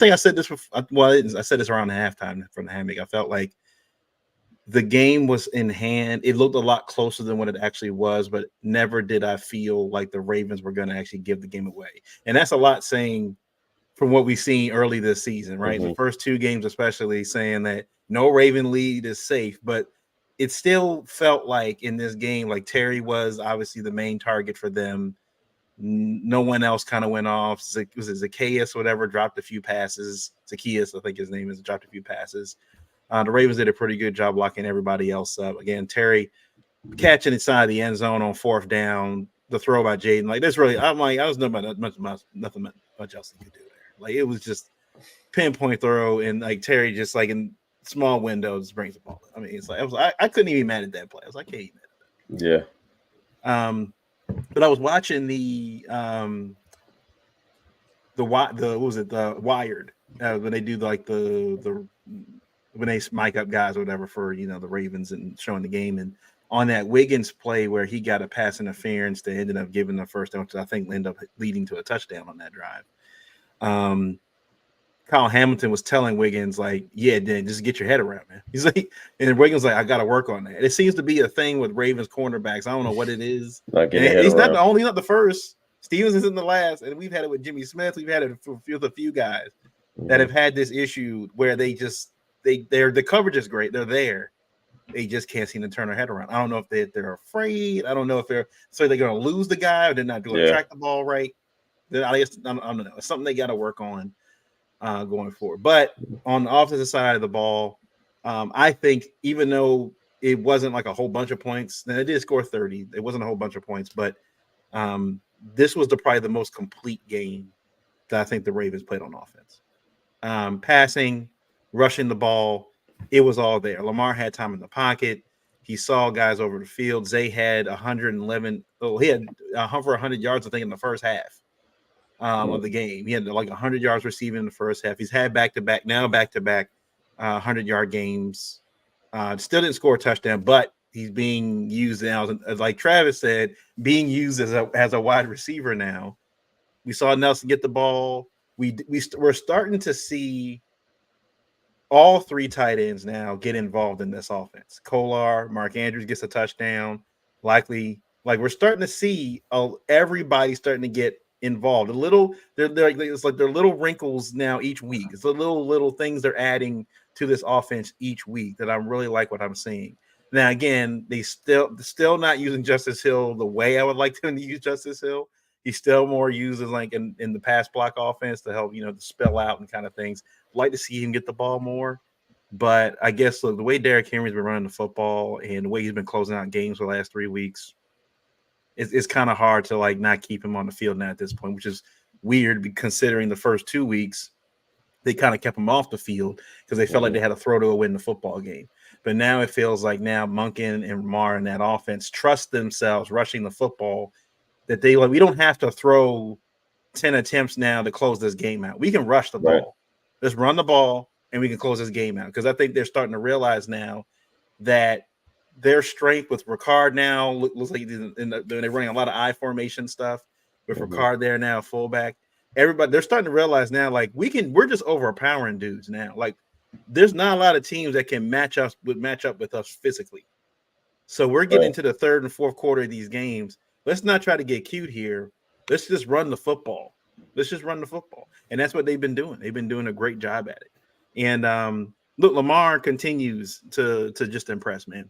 think I said this before. Well, I said this around the halftime from the hammock. I felt like the game was in hand. It looked a lot closer than what it actually was, but never did I feel like the Ravens were going to actually give the game away. And that's a lot saying from what we've seen early this season, right? The first two games, especially, saying that no Raven lead is safe, but it still felt like in this game, like Terry was obviously the main target for them. No one else kind of went off. Was it Zacchaeus, whatever, dropped a few passes. Zacchaeus, I think his name is, dropped a few passes. The Ravens did a pretty good job locking everybody else up. Again, Terry catching inside the end zone on fourth down, the throw by Jaden. Like, that's really, I'm like, I was nothing much else he could do there. Like, it was just pinpoint throw, and like Terry just like in small windows brings the ball. I mean, it's like I couldn't even be mad at that play. I was like, hey, man. Yeah. But I was watching the what was it, the Wired, when they do like the when they mic up guys or whatever for the Ravens and showing the game, and on that Wiggins play where he got a pass interference that ended up giving the first down, which I think ended up leading to a touchdown on that drive. Kyle Hamilton was telling Wiggins, like, yeah, Dan, just get your head around, man. He's like, and Wiggins like, I got to work on that. It seems to be a thing with Ravens cornerbacks. I don't know what it is. He's not the first. Stevens isn't the last, and we've had it with Jimmy Smith. We've had it with a few guys that have had this issue where the coverage is great. They're there. They just can't seem to turn their head around. I don't know if they're afraid. I don't know if they're going to lose the guy, or they're not going to track the ball right. I guess I don't know. It's something they got to work on going forward. But on the offensive side of the ball, I think even though it wasn't like a whole bunch of points, and it did score 30. It wasn't a whole bunch of points, but this was probably the most complete game that I think the Ravens played on offense. Passing, rushing the ball, it was all there. Lamar had time in the pocket. He saw guys over the field. Zay had 111. Oh, he had over 100 yards, I think, in the first half of the game. He had like 100 yards receiving in the first half. He's had back-to-back 100-yard games. Still didn't score a touchdown, but he's being used now, as like Travis said, being used as a wide receiver now. We saw Nelson get the ball. We're starting to see all three tight ends now get involved in this offense. Kolar, Mark Andrews gets a touchdown. Likely, like we're starting to see everybody starting to get involved. It's like they're little wrinkles now each week. It's the little things they're adding to this offense each week that I really like what I'm seeing. Now, again, they still not using Justice Hill the way I would like them to use Justice Hill. He still more uses like in the pass block offense to help, to spell out and kind of things. Like to see him get the ball more. But I guess the way Derrick Henry's been running the football and the way he's been closing out games for the last 3 weeks, it's kind of hard to like not keep him on the field now at this point, which is weird considering the first 2 weeks they kind of kept him off the field because they felt like they had to throw to win the football game. But now it feels like now Monken and Lamar in that offense trust themselves rushing the football, that we don't have to throw 10 attempts now to close this game out. We can rush the ball. Let's run the ball and we can close this game out. Because I think they're starting to realize now that their strength with Ricard now looks like they're running a lot of I formation stuff with Ricard there now, fullback. Everybody, they're starting to realize now, like we're just overpowering dudes now. Like there's not a lot of teams that can match up with us physically. So we're getting into the third and fourth quarter of these games. Let's not try to get cute here. Let's just run the football. And that's what they've been doing. They've been doing a great job at it. And look, Lamar continues to just impress, man.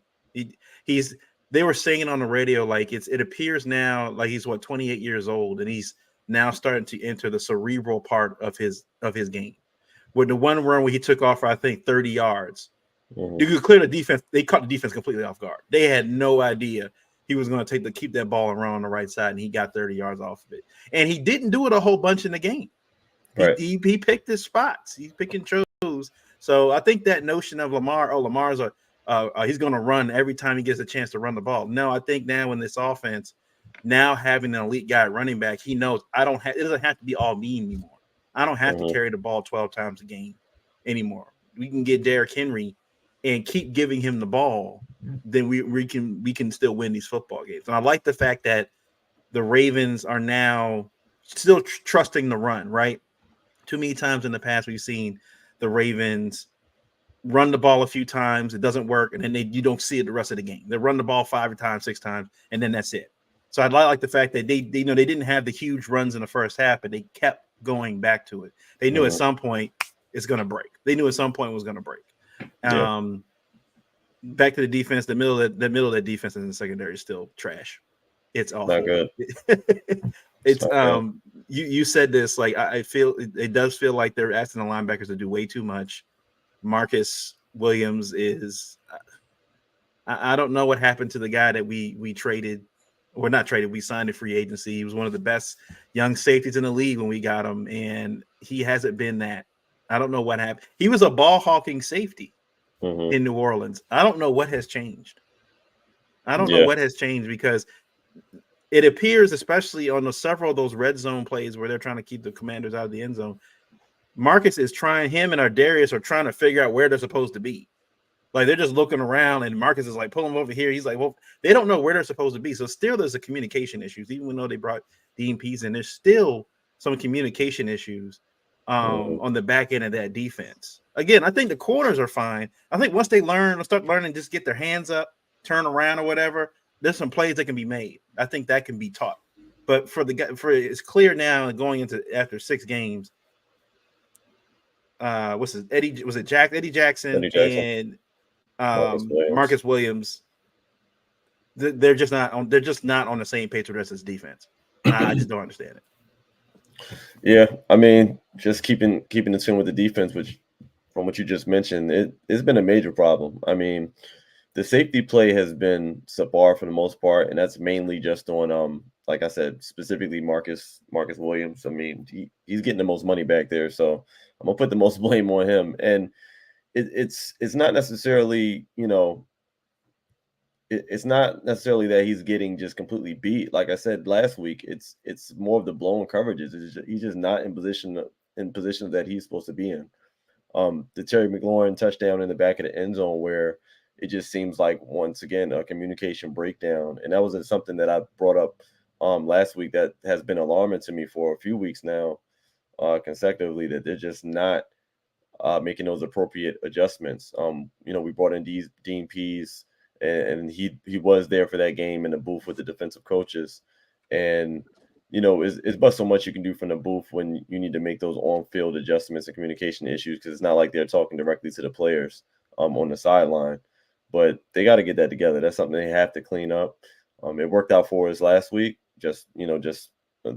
They were saying on the radio, like it appears now like he's 28 years old, and he's now starting to enter the cerebral part of his game. With the one run where he took off for, I think, 30 yards, you could clear the defense. They caught the defense completely off guard. They had no idea he was going to keep that ball and run on the right side, and he got 30 yards off of it. And he didn't do it a whole bunch in the game. He picked his spots. He's pick and chose. So I think that notion of Lamar's he's going to run every time he gets a chance to run the ball. No, I think now in this offense, now having an elite guy running back, he knows it doesn't have to be all me anymore. I don't have to carry the ball 12 times a game anymore. We can get Derrick Henry and keep giving him the ball, then we can still win these football games. And I like the fact that the Ravens are now still trusting the run, right? Too many times in the past we've seen the Ravens run the ball a few times, it doesn't work, and then you don't see it the rest of the game. They run the ball 5 times, 6 times, and then that's it. So I like the fact that they they didn't have the huge runs in the first half, but they kept going back to it. They knew at some point it's going to break. They knew at some point it was going to break. Back to the defense, the middle of that defense in the secondary is still trash. It's awful. Not good. It's you said this, like I feel it does feel like they're asking the linebackers to do way too much. Marcus Williams is I don't know what happened to the guy that we traded, or not traded, we signed a free agency. He was one of the best young safeties in the league when we got him, and he hasn't been that. I don't know what happened. He was a ball hawking safety in New Orleans. I don't know what has changed. I don't know what has changed, because it appears, especially on several of those red zone plays where they're trying to keep the Commanders out of the end zone, Marcus is trying, him and Ardarius are trying to figure out where they're supposed to be. Like, they're just looking around, and Marcus is like, pull them over here. He's like, well, they don't know where they're supposed to be. So still there's a communication issues. Even though they brought Dean Pease in, there's still some communication issues on the back end of that defense. Again, I think the corners are fine. I think once they start learning, just get their hands up, turn around or whatever, there's some plays that can be made. I think that can be taught. But it's clear now, going into after 6 games, Eddie Jackson and Marcus Williams, they're just not on the same page with the rest of this defense. I just don't understand it. Yeah, I mean, just keeping the tune with the defense, which from what you just mentioned, it's been a major problem. I mean, the safety play has been subpar for the most part, and that's mainly just on like I said, specifically Marcus Williams. I mean, he's getting the most money back there, so I'm gonna put the most blame on him. And it's not necessarily, it's not necessarily that he's getting just completely beat. Like I said last week, it's more of the blown coverages. He's just not in positions that he's supposed to be in. The Terry McLaurin touchdown in the back of the end zone, where it just seems like, once again, a communication breakdown. And that was something that I brought up last week that has been alarming to me for a few weeks now, consecutively, that they're just not making those appropriate adjustments. We brought in Dean Pease, and he was there for that game in the booth with the defensive coaches. And, it's but so much you can do from the booth when you need to make those on-field adjustments and communication issues, because it's not like they're talking directly to the players on the sideline. But they got to get that together. That's something they have to clean up. It worked out for us last week, just the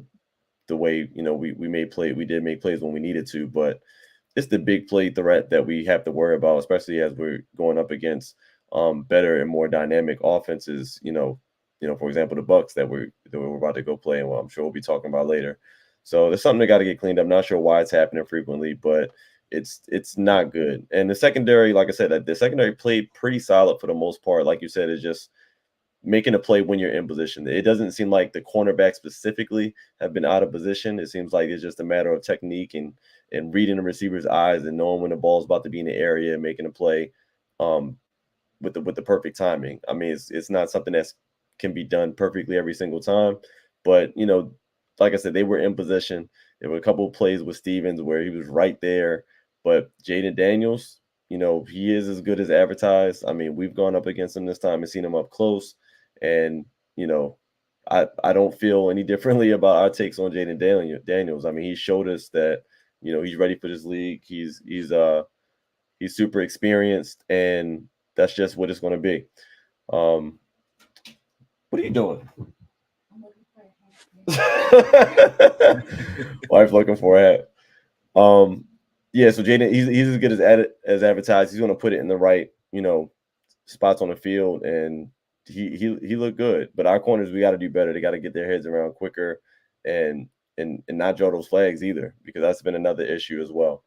way, we did make plays when we needed to, but it's the big play threat that we have to worry about, especially as we're going up against better and more dynamic offenses. For example, the Bucs that we're about to go play, and I'm sure we'll be talking about later. So there's something that got to get cleaned up. Not sure why it's happening frequently, but it's not good. And the secondary, like I said, the secondary played pretty solid for the most part. Like you said, is just making a play when you're in position. It doesn't seem like the cornerbacks specifically have been out of position. It seems like it's just a matter of technique and reading the receiver's eyes and knowing when the ball's about to be in the area and making a play with the perfect timing. I mean, it's not something that can be done perfectly every single time, but like I said, they were in position. There were a couple of plays with Stevens where he was right there, but Jaden Daniels, he is as good as advertised. I mean, we've gone up against him this time and seen him up close, and I don't feel any differently about our takes on Jaden Daniels. I mean, he showed us that he's ready for this league. He's super experienced, and that's just what it's going to be. What are you doing? Wife looking for a hat. Yeah, so Jaden, he's as good as advertised. He's going to put it in the right, spots on the field, and he looked good. But our corners, we got to do better. They got to get their heads around quicker, and not draw those flags either, because that's been another issue as well.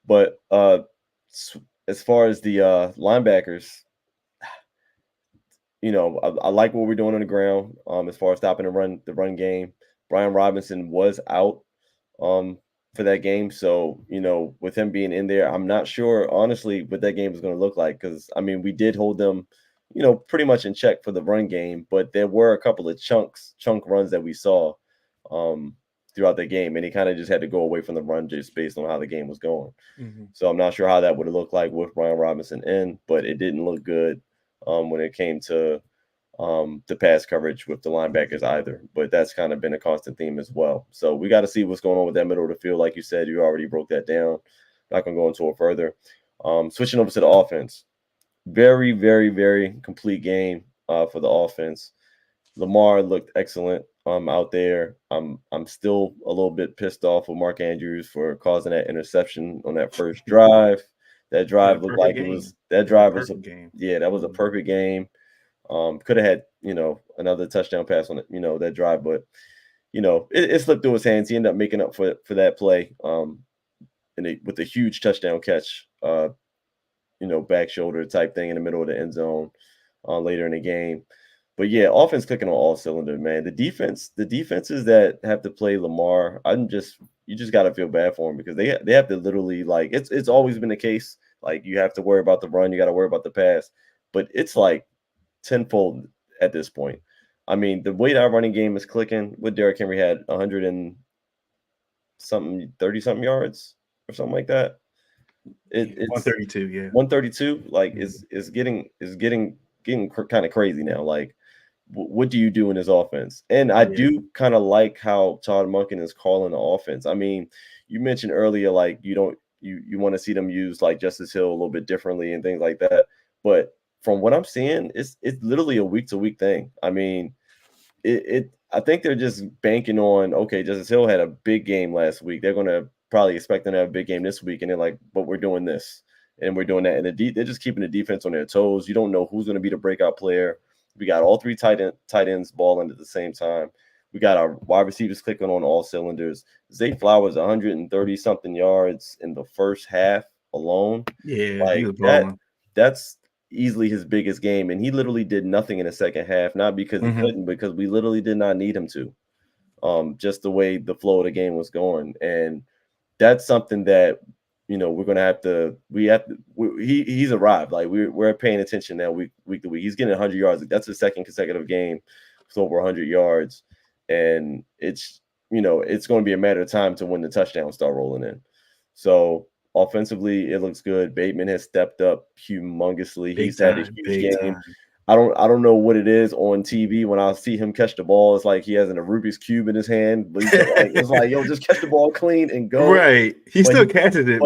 But as far as the linebackers, I like what we're doing on the ground. As far as stopping the run game, Brian Robinson was out for that game, so with him being in there, I'm not sure honestly what that game is going to look like, because I mean, we did hold them, pretty much in check for the run game, but there were a couple of chunk runs that we saw. throughout the game, and he kind of just had to go away from the run just based on how the game was going. Mm-hmm. So I'm not sure how that would have looked like with Brian Robinson in, but it didn't look good when it came to the pass coverage with the linebackers either. But that's kind of been a constant theme as well. So we got to see what's going on with that middle of the field. Like you said, you already broke that down. Not going to go into it further. Switching over to the offense. Very, very, very complete game for the offense. Lamar looked excellent out there. I'm still a little bit pissed off with Mark Andrews for causing that interception on that first drive. That drive looked like it was that drive was a game. Yeah, that was a perfect game. Could have had, another touchdown pass on it, that drive, but it slipped through his hands. He ended up making up for that play with a huge touchdown catch, back shoulder type thing in the middle of the end zone later in the game. But yeah, offense clicking on all cylinders, man. The defenses that have to play Lamar, you just got to feel bad for them because they have to literally, like, it's always been the case. Like, you have to worry about the run, you got to worry about the pass, but it's like tenfold at this point. I mean, the way that our running game is clicking, with Derrick Henry had 100 and something, 30 something yards or something like that. It's 132, yeah. 132. Like, is getting kind of crazy now. Like, what do you do in his offense? And I do kind of like how Todd Monken is calling the offense. I mean, you mentioned earlier, like, you want to see them use like Justice Hill a little bit differently and things like that. But from what I'm seeing, it's literally a week to week thing. I mean, I think they're just banking on, okay, Justice Hill had a big game last week. They're gonna probably expect them to have a big game this week, and they're like, but we're doing this and we're doing that. And they're just keeping the defense on their toes. You don't know who's gonna be the breakout player. We got all three tight ends balling at the same time. We got our wide receivers clicking on all cylinders. Zay Flowers 130 something yards in the first half alone. Yeah, like he was balling. That's easily his biggest game, and he literally did nothing in the second half. Not because he couldn't, because we literally did not need him to. Just the way the flow of the game was going, and that's something that we're gonna have to. He's arrived. Like, we're paying attention now week to week. He's getting 100 yards. That's his second consecutive game with over 100 yards, and it's going to be a matter of time to when the touchdowns start rolling in. So offensively, it looks good. Bateman has stepped up humongously. He's had a huge game. I don't know what it is on TV when I see him catch the ball. It's like he has a Rubik's cube in his hand, but it's like, yo, just catch the ball clean and go. Right, he still catches it,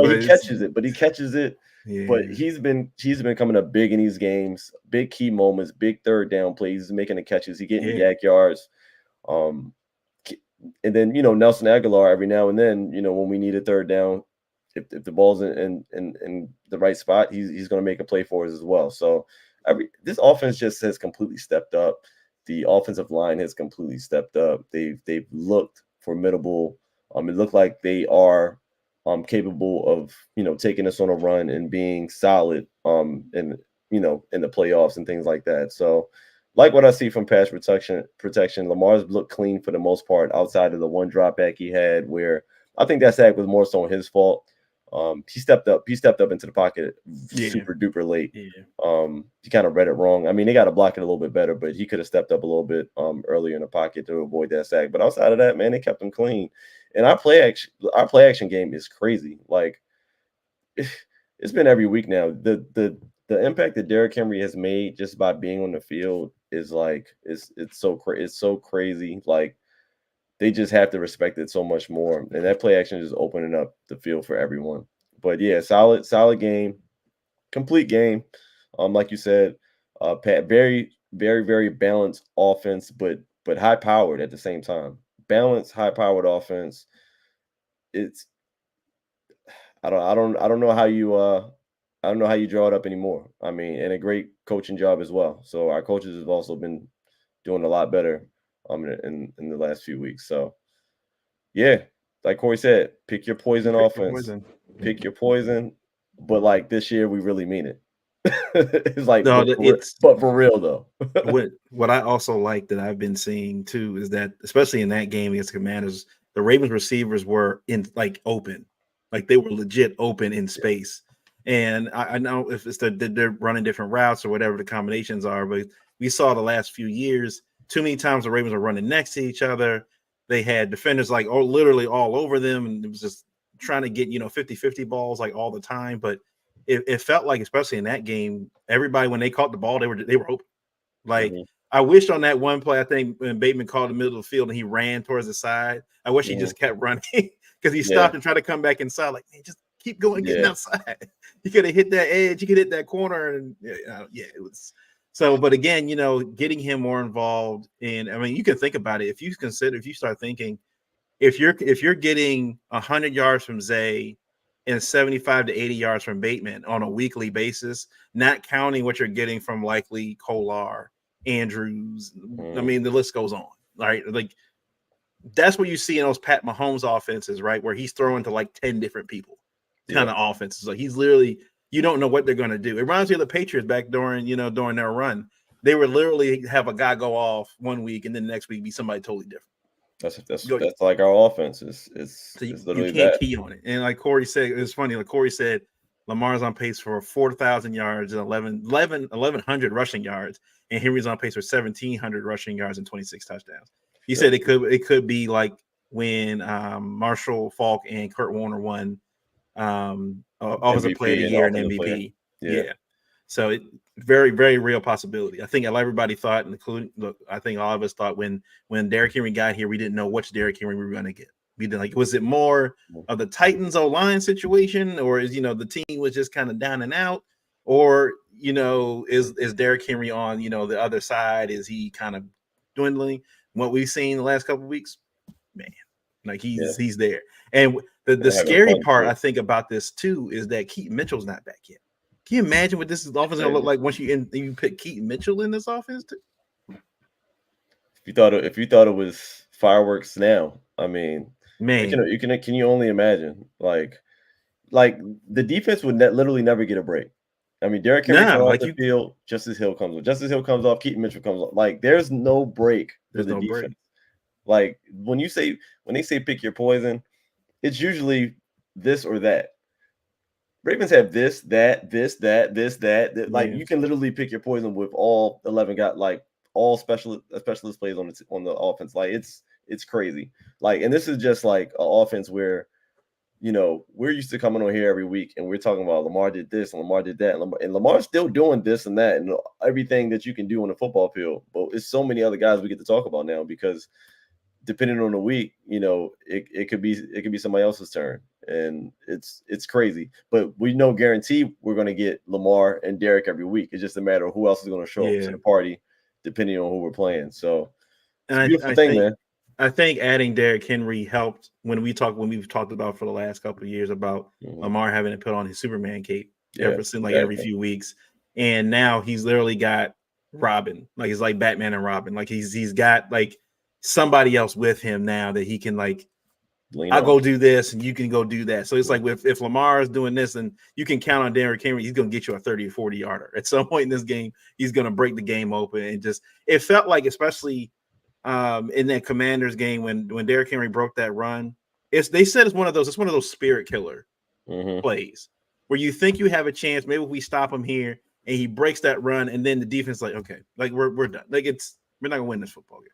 but he catches it. Yeah. But he's been coming up big in these games, big key moments, big third down plays. He's making the catches. He's getting yak yards. And then Nelson Aguilar every now and then, when we need a third down, if the ball's in the right spot, he's going to make a play for us as well. So this offense just has completely stepped up. The offensive line has completely stepped up. They've looked formidable. It looked like they are capable of taking us on a run and being solid in the playoffs and things like that. So, like what I see from pass protection, Lamar's looked clean for the most part, outside of the one drop back he had, where I think that sack was more so his fault. He stepped up into the pocket super duper late. He kind of read it wrong. I mean, they got to block it a little bit better, but he could have stepped up a little bit earlier in the pocket to avoid that sack. But outside of that, man, they kept him clean. And our play action game is crazy. Like, it's been every week now. The impact that Derrick Henry has made just by being on the field is like, it's so crazy. Like, they just have to respect it so much more. And that play action is opening up the field for everyone. But yeah, solid game, complete game. Like you said, Pat, very, very, very balanced offense, but high powered at the same time. Balanced, high powered offense. It's I don't know how you draw it up anymore. I mean, and a great coaching job as well. So our coaches have also been doing a lot better in the last few weeks. So yeah, like Corey said, pick your poison offense. Pick your poison. But like this year, we really mean it. It's like, but for real though. what I also like that I've been seeing too is that, especially in that game against the Commanders, the Ravens receivers were open, like they were legit open in space. And I know if it's they're running different routes or whatever the combinations are, but we saw the last few years too many times the Ravens are running next to each other. they had defenders like literally all over them, and it was just trying to get 50-50 balls like all the time. But it felt like, especially in that game, everybody when they caught the ball, they were open. Like I wish on that one play, I think when Bateman caught the middle of the field and he ran towards the side, I wish he just kept running because he stopped and tried to come back inside. Like, man, just keep going, getting outside. You could have hit that edge, you could hit that corner, and it was. So, but again, getting him more involved in, I mean, you can think about it. If you start thinking, if you're getting 100 yards from Zay and 75 to 80 yards from Bateman on a weekly basis, not counting what you're getting from likely Kolar, Andrews, I mean, the list goes on, right? Like that's what you see in those Pat Mahomes offenses, right? Where he's throwing to like 10 different people kind of offenses. Like he's literally, you don't know what they're going to do. It reminds me of the Patriots back during their run. They would literally have a guy go off one week and then the next week be somebody totally different. That's like our offense is literally you can't that. key on it. And like Corey said, it's funny. Like Corey said, Lamar's on pace for 4,000 yards and 1,100 rushing yards, and Henry's on pace for 1,700 rushing yards and 26 touchdowns. He said it could be like when Marshall Faulk and Kurt Warner won Offensive Player of the Year and MVP. Yeah. So it very, very real possibility. I think everybody thought, including I think all of us thought when Derrick Henry got here, we didn't know which Derrick Henry we were going to get. We didn't was it more of the Titans O-line situation, or is the team was just kind of down and out, or is Derrick Henry on the other side? Is he kind of dwindling? What we've seen the last couple of weeks, man, like he's there. And the scary part I think about this too is that Keaton Mitchell's not back yet. Can you imagine what this offense gonna look like once you put Keaton Mitchell in this offense too? If you thought it was fireworks now, I mean, man, can you only imagine like the defense would literally never get a break. I mean, Derrick Henry comes off the field, Justice Hill comes off, Keaton Mitchell comes off. Like, there's no break for the defense. Break. Like when they say pick your poison, it's usually this or that. Ravens have this, that. Like you can literally pick your poison with all 11 guys, like all specialist plays on the offense. Like it's crazy. Like, and this is just like an offense where we're used to coming on here every week and we're talking about Lamar did this and Lamar did that, and Lamar's still doing this and that and everything that you can do on the football field. But it's so many other guys we get to talk about now because depending on the week, it could be somebody else's turn, and it's crazy. But we know guarantee we're going to get Lamar and Derrick every week. It's just a matter of who else is going to show up to the party, depending on who we're playing. So, it's a beautiful thing, man. I think adding Derrick Henry helped when we've talked about for the last couple of years about Lamar having to put on his Superman cape every few weeks, and now he's literally got Robin, like it's like Batman and Robin, like he's got like somebody else with him now that he can like I'll go do this and you can go do that. So it's like if Lamar is doing this, and you can count on Derrick Henry, he's going to get you a 30 or 40 yarder at some point in this game. He's going to break the game open, and it felt like, especially in that Commanders game when Derrick Henry broke that run, they said it's one of those spirit killer plays where you think you have a chance. Maybe if we stop him here and he breaks that run, and then the defense like, okay, like we're done. Like we're not gonna win this football game.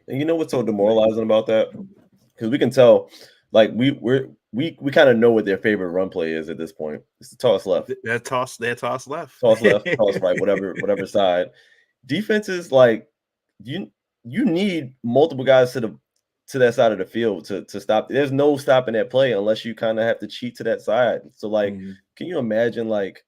And you know what's so demoralizing about that? Because we can tell, like we kind of know what their favorite run play is at this point. It's the toss left. That toss left. Toss left, toss right, whatever side. Defenses, like you need multiple guys to that side of the field to stop. There's no stopping that play unless you kind of have to cheat to that side. So like, can you imagine like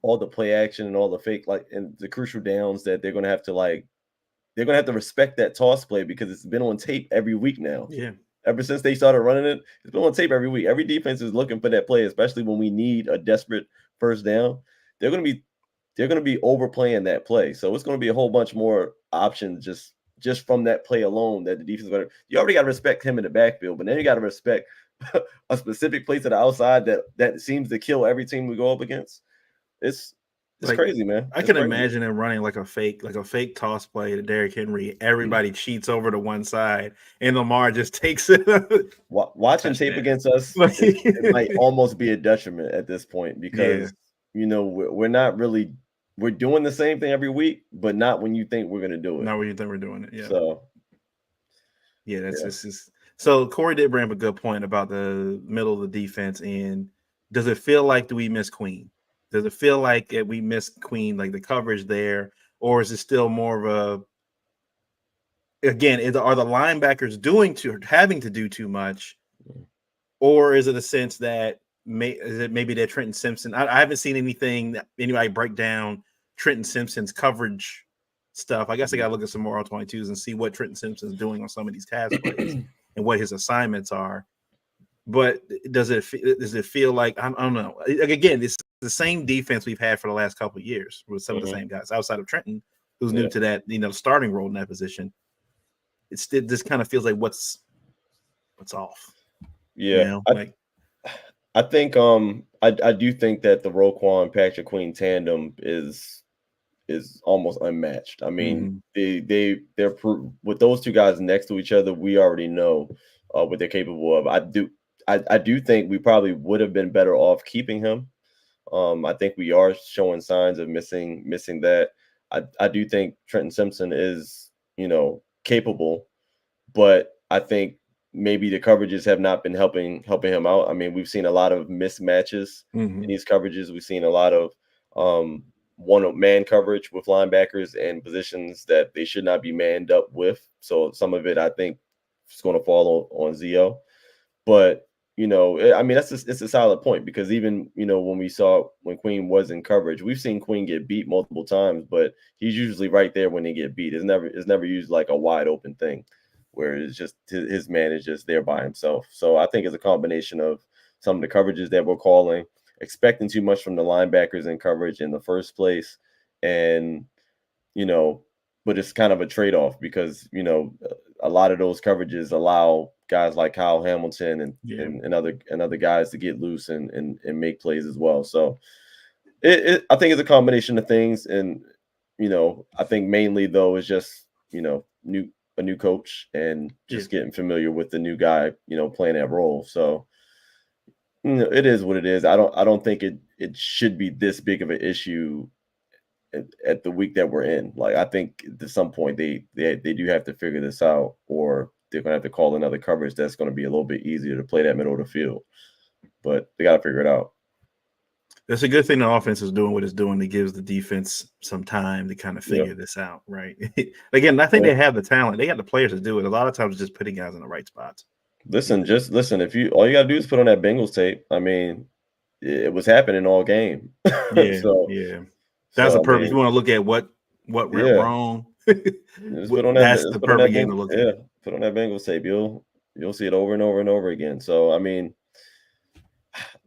all the play action and all the fake, like, and the crucial downs that they're gonna have to respect that toss play because it's been on tape every week now. Yeah. Ever since they started running it, it's been on tape every week. Every defense is looking for that play, especially when we need a desperate first down. They're gonna be overplaying that play. So it's gonna be a whole bunch more options just from that play alone that the defense is gonna. You already got to respect him in the backfield, but then you got to respect a specific play to the outside that seems to kill every team we go up against. It's like, crazy, man. I can imagine him running like a fake toss play to Derrick Henry. Everybody cheats over to one side, and Lamar just takes it. Watching tape against us, it might almost be a detriment at this point because we're not really. We're doing the same thing every week, but not when you think we're going to do it. Not when you think we're doing it. Yeah. So, Yeah, this is so. Corey did bring up a good point about the middle of the defense, and does it feel like do we miss Queen? Does it feel like we miss Queen, like the coverage there, or is it still more of a again? Are the linebackers having to do too much, or is it a sense that is it maybe that Trenton Simpson? I haven't seen anything that anybody break down Trenton Simpson's coverage stuff. I guess I got to look at some more R22s and see what Trenton Simpson's doing on some of these task plays and what his assignments are. But does it feel like I don't know? Again, it's the same defense we've had for the last couple of years with some of the same guys outside of Trenton, who's new to that starting role in that position. This kind of feels like what's off. Yeah, I think I do think that the Roquan Patrick Queen tandem is almost unmatched. I mean, they're with those two guys next to each other, we already know what they're capable of. I do think we probably would have been better off keeping him. I think we are showing signs of missing that. I do think Trenton Simpson is, capable, but I think maybe the coverages have not been helping him out. I mean, we've seen a lot of mismatches in these coverages. We've seen a lot of one-man coverage with linebackers and positions that they should not be manned up with. So some of it, I think, is going to fall on Zio. But I mean, it's a solid point, because even when Queen was in coverage, we've seen Queen get beat multiple times, but he's usually right there when they get beat. It's never used like a wide open thing where it's just his man is just there by himself. So I think it's a combination of some of the coverages that we're calling, expecting too much from the linebackers in coverage in the first place, and but it's kind of a trade-off, because a lot of those coverages allow guys like Kyle Hamilton and other guys to get loose and make plays as well. So I think it's a combination of things, and I think mainly though is just a new coach and just getting familiar with the new guy playing that role. So it is what it is. I don't think it should be this big of an issue at the week that we're in. Like, I think at some point they do have to figure this out, or they're gonna have to call another coverage that's going to be a little bit easier to play that middle of the field. But they got to figure it out. That's a good thing the offense is doing what it's doing. It gives the defense some time to kind of figure this out, right? Again, I think they have the talent. They got the players to do it. A lot of times, just putting guys in the right spots. Listen, just listen. All you got to do is put on that Bengals tape. I mean, it was happening all game. That's a perfect. If you want to look at what went wrong, that's the perfect game to look at. Put on that Bengals tape. You'll see it over and over and over again. So I mean,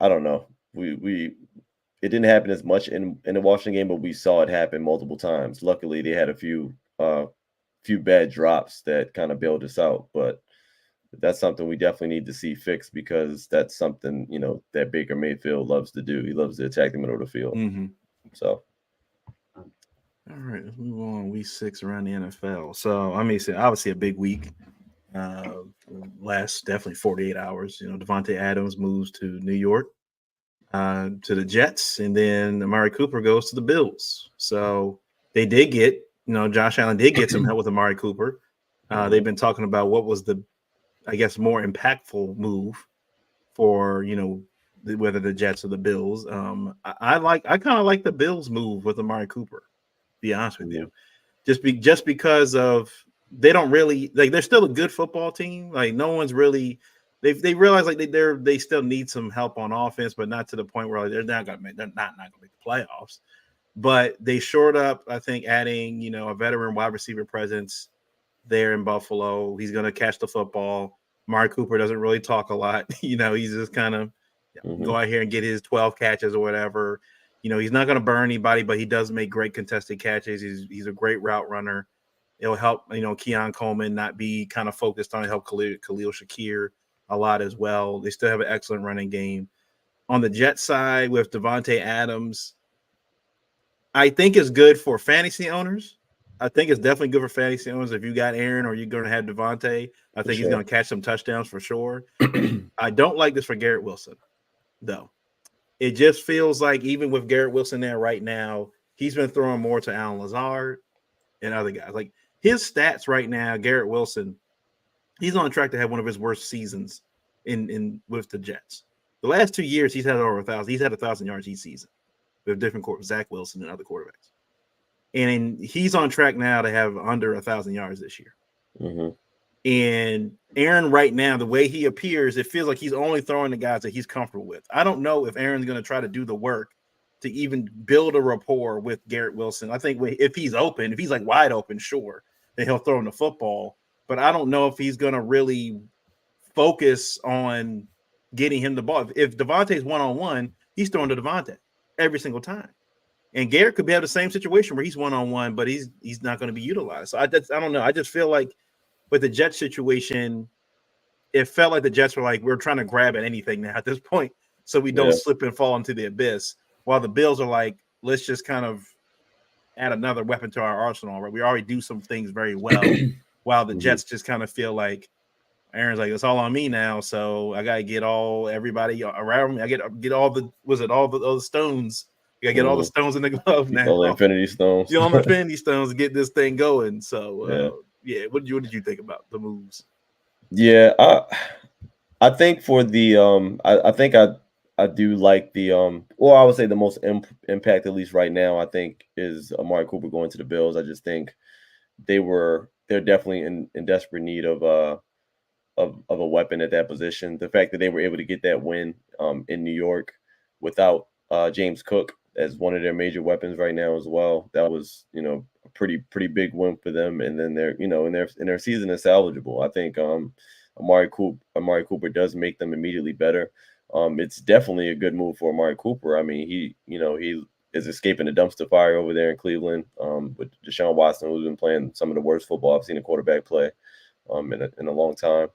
I don't know. It didn't happen as much in the Washington game, but we saw it happen multiple times. Luckily, they had a few bad drops that kind of bailed us out. But that's something we definitely need to see fixed, because that's something that Baker Mayfield loves to do. He loves to attack the middle of the field. So. All right, let's move on. Week 6 around the NFL. So, I mean, obviously a big week. Last definitely 48 hours. Devontae Adams moves to New York, to the Jets, and then Amari Cooper goes to the Bills. So they did get, Josh Allen did get some help with Amari Cooper. They've been talking about what was the, I guess, more impactful move for, whether the Jets or the Bills. I kind of like the Bills move with Amari Cooper. Be honest with you, just because of they don't really like, they're still a good football team. Like, no one's really they realize like they still need some help on offense, but not to the point where like, they're not gonna make the playoffs. But they shored up, I think, adding a veteran wide receiver presence there in Buffalo. He's gonna catch the football. Amari Cooper doesn't really talk a lot. He's just kind of go out here and get his 12 catches or whatever. He's not going to burn anybody, but he does make great contested catches. He's a great route runner. It'll help, Keon Coleman not be kind of focused on it. Help Khalil Shakir a lot as well. They still have an excellent running game. On the Jet side with Devontae Adams, I think it's good for fantasy owners. I think it's definitely good for fantasy owners. If you got Aaron or you're going to have Devontae, I think he's going to catch some touchdowns for sure. I don't like this for Garrett Wilson, though. It just feels like even with Garrett Wilson there right now, he's been throwing more to Allen Lazard and other guys. Like, his stats right now, Garrett Wilson, He's on track to have one of his worst seasons in with the Jets. The last 2 years, he's had over 1,000. He's had 1,000 yards each season with different quarterbacks, Zach Wilson and other quarterbacks. And he's on track now to have under 1,000 yards this year. Mm-hmm. And Aaron, right now, the way he appears, it feels like he's only throwing the guys that he's comfortable with. I don't know if Aaron's going to try to do the work to even build a rapport with Garrett Wilson. I think if he's open, if he's like wide open, sure, then he'll throw him the football. But I don't know if he's going to really focus on getting him the ball. If Devontae's one-on-one, he's throwing to Devontae every single time. And Garrett could have the same situation where he's one-on-one, but he's not going to be utilized. So I don't know. I just feel like with the Jets situation, it felt like the Jets were like, we're trying to grab at anything now at this point so we don't slip and fall into the abyss. While the Bills are like, let's just kind of add another weapon to our arsenal, right? We already do some things very well. While the Jets just kind of feel like Aaron's like, it's all on me now, so I gotta get everybody around me. I get all the stones. You gotta get all the stones in the glove now. All the Infinity Stones. All the Infinity Stones to get this thing going. So what did you think about the moves? Yeah, I think for the I think I do like the or I would say the most impact, at least right now, I think is Amari Cooper going to the Bills. I just think they're definitely in desperate need of a weapon at that position. The fact that they were able to get that win in New York without James Cook as one of their major weapons right now as well, that was a pretty big win for them. And then their season is salvageable. I think Amari Cooper does make them immediately better. It's definitely a good move for Amari Cooper. I mean, he is escaping the dumpster fire over there in Cleveland with Deshaun Watson, who's been playing some of the worst football I've seen a quarterback play in a long time.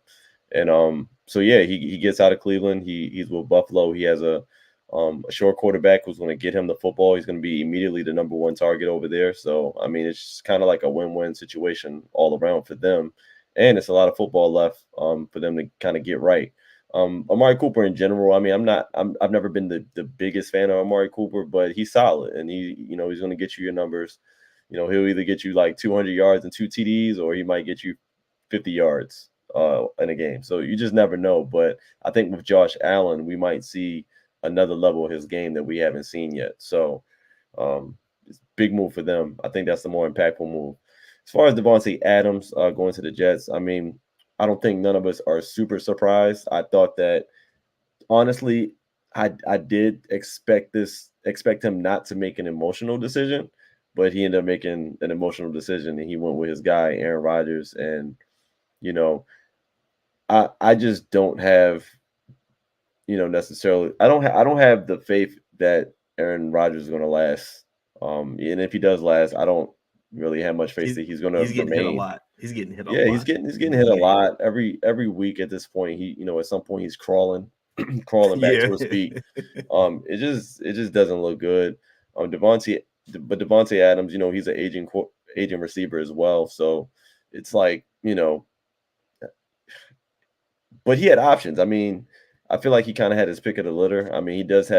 And so yeah, he gets out of Cleveland. He's with Buffalo. He has a short quarterback who's going to get him the football. He's going to be immediately the number one target over there. So I mean, it's kind of like a win-win situation all around for them. And it's a lot of football left for them to kind of get right. Amari Cooper in general, I mean, I've never been the biggest fan of Amari Cooper, but he's solid, and he's going to get you your numbers. He'll either get you like 200 yards and 2 TDs, or he might get you 50 yards in a game. So you just never know. But I think with Josh Allen, we might see another level of his game that we haven't seen yet. So it's a big move for them. I think that's the more impactful move. As far as Devontae Adams going to the Jets, I mean, I don't think none of us are super surprised. I thought that, honestly, I did expect him not to make an emotional decision, but he ended up making an emotional decision, and he went with his guy, Aaron Rodgers. And, I just don't have, necessarily, I don't have the faith that Aaron Rodgers is going to last. And if he does last, I don't really have much faith that he's going to getting remain. hit a lot. He's getting hit a lot. Yeah, he's getting hit a lot every week at this point. He, at some point he's crawling back to his feet. It just doesn't look good. Devontae Adams, he's an aging receiver as well. So it's like, but he had options. I mean, I feel like he kind of had his pick of the litter. I mean, he does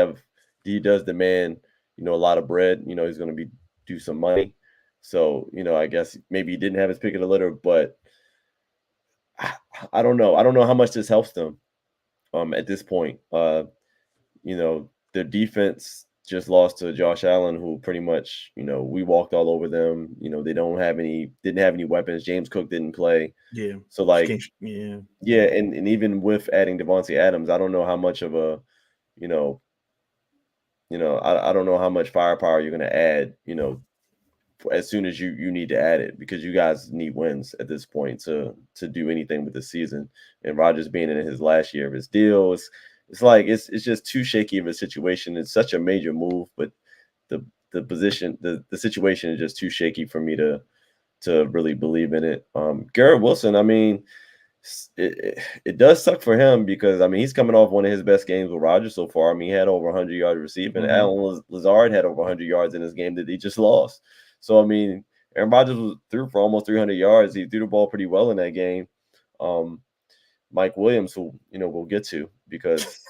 demand, a lot of bread. He's going to do some money. So, I guess maybe he didn't have his pick of the litter, but I don't know. I don't know how much this helps them at this point. Their defense just lost to Josh Allen, who pretty much, we walked all over them. They didn't have any weapons. James Cook didn't play. Yeah. So like, yeah, and even with adding Devontae Adams, I don't know how much of a, I don't know how much firepower you're going to add, as soon as you need to add it, because you guys need wins at this point to do anything with the season. And Rodgers being in his last year of his deal, it's like it's just too shaky of a situation. It's such a major move, but the position, the situation is just too shaky for me to really believe in it. Garrett Wilson, I mean, it does suck for him because, I mean, he's coming off one of his best games with Rodgers so far. I mean, he had over 100 yards receiving. Mm-hmm. Alan Lazard had over 100 yards in his game that he just lost. So, I mean, Aaron Rodgers threw for almost 300 yards. He threw the ball pretty well in that game. Mike Williams, who, we'll get to, because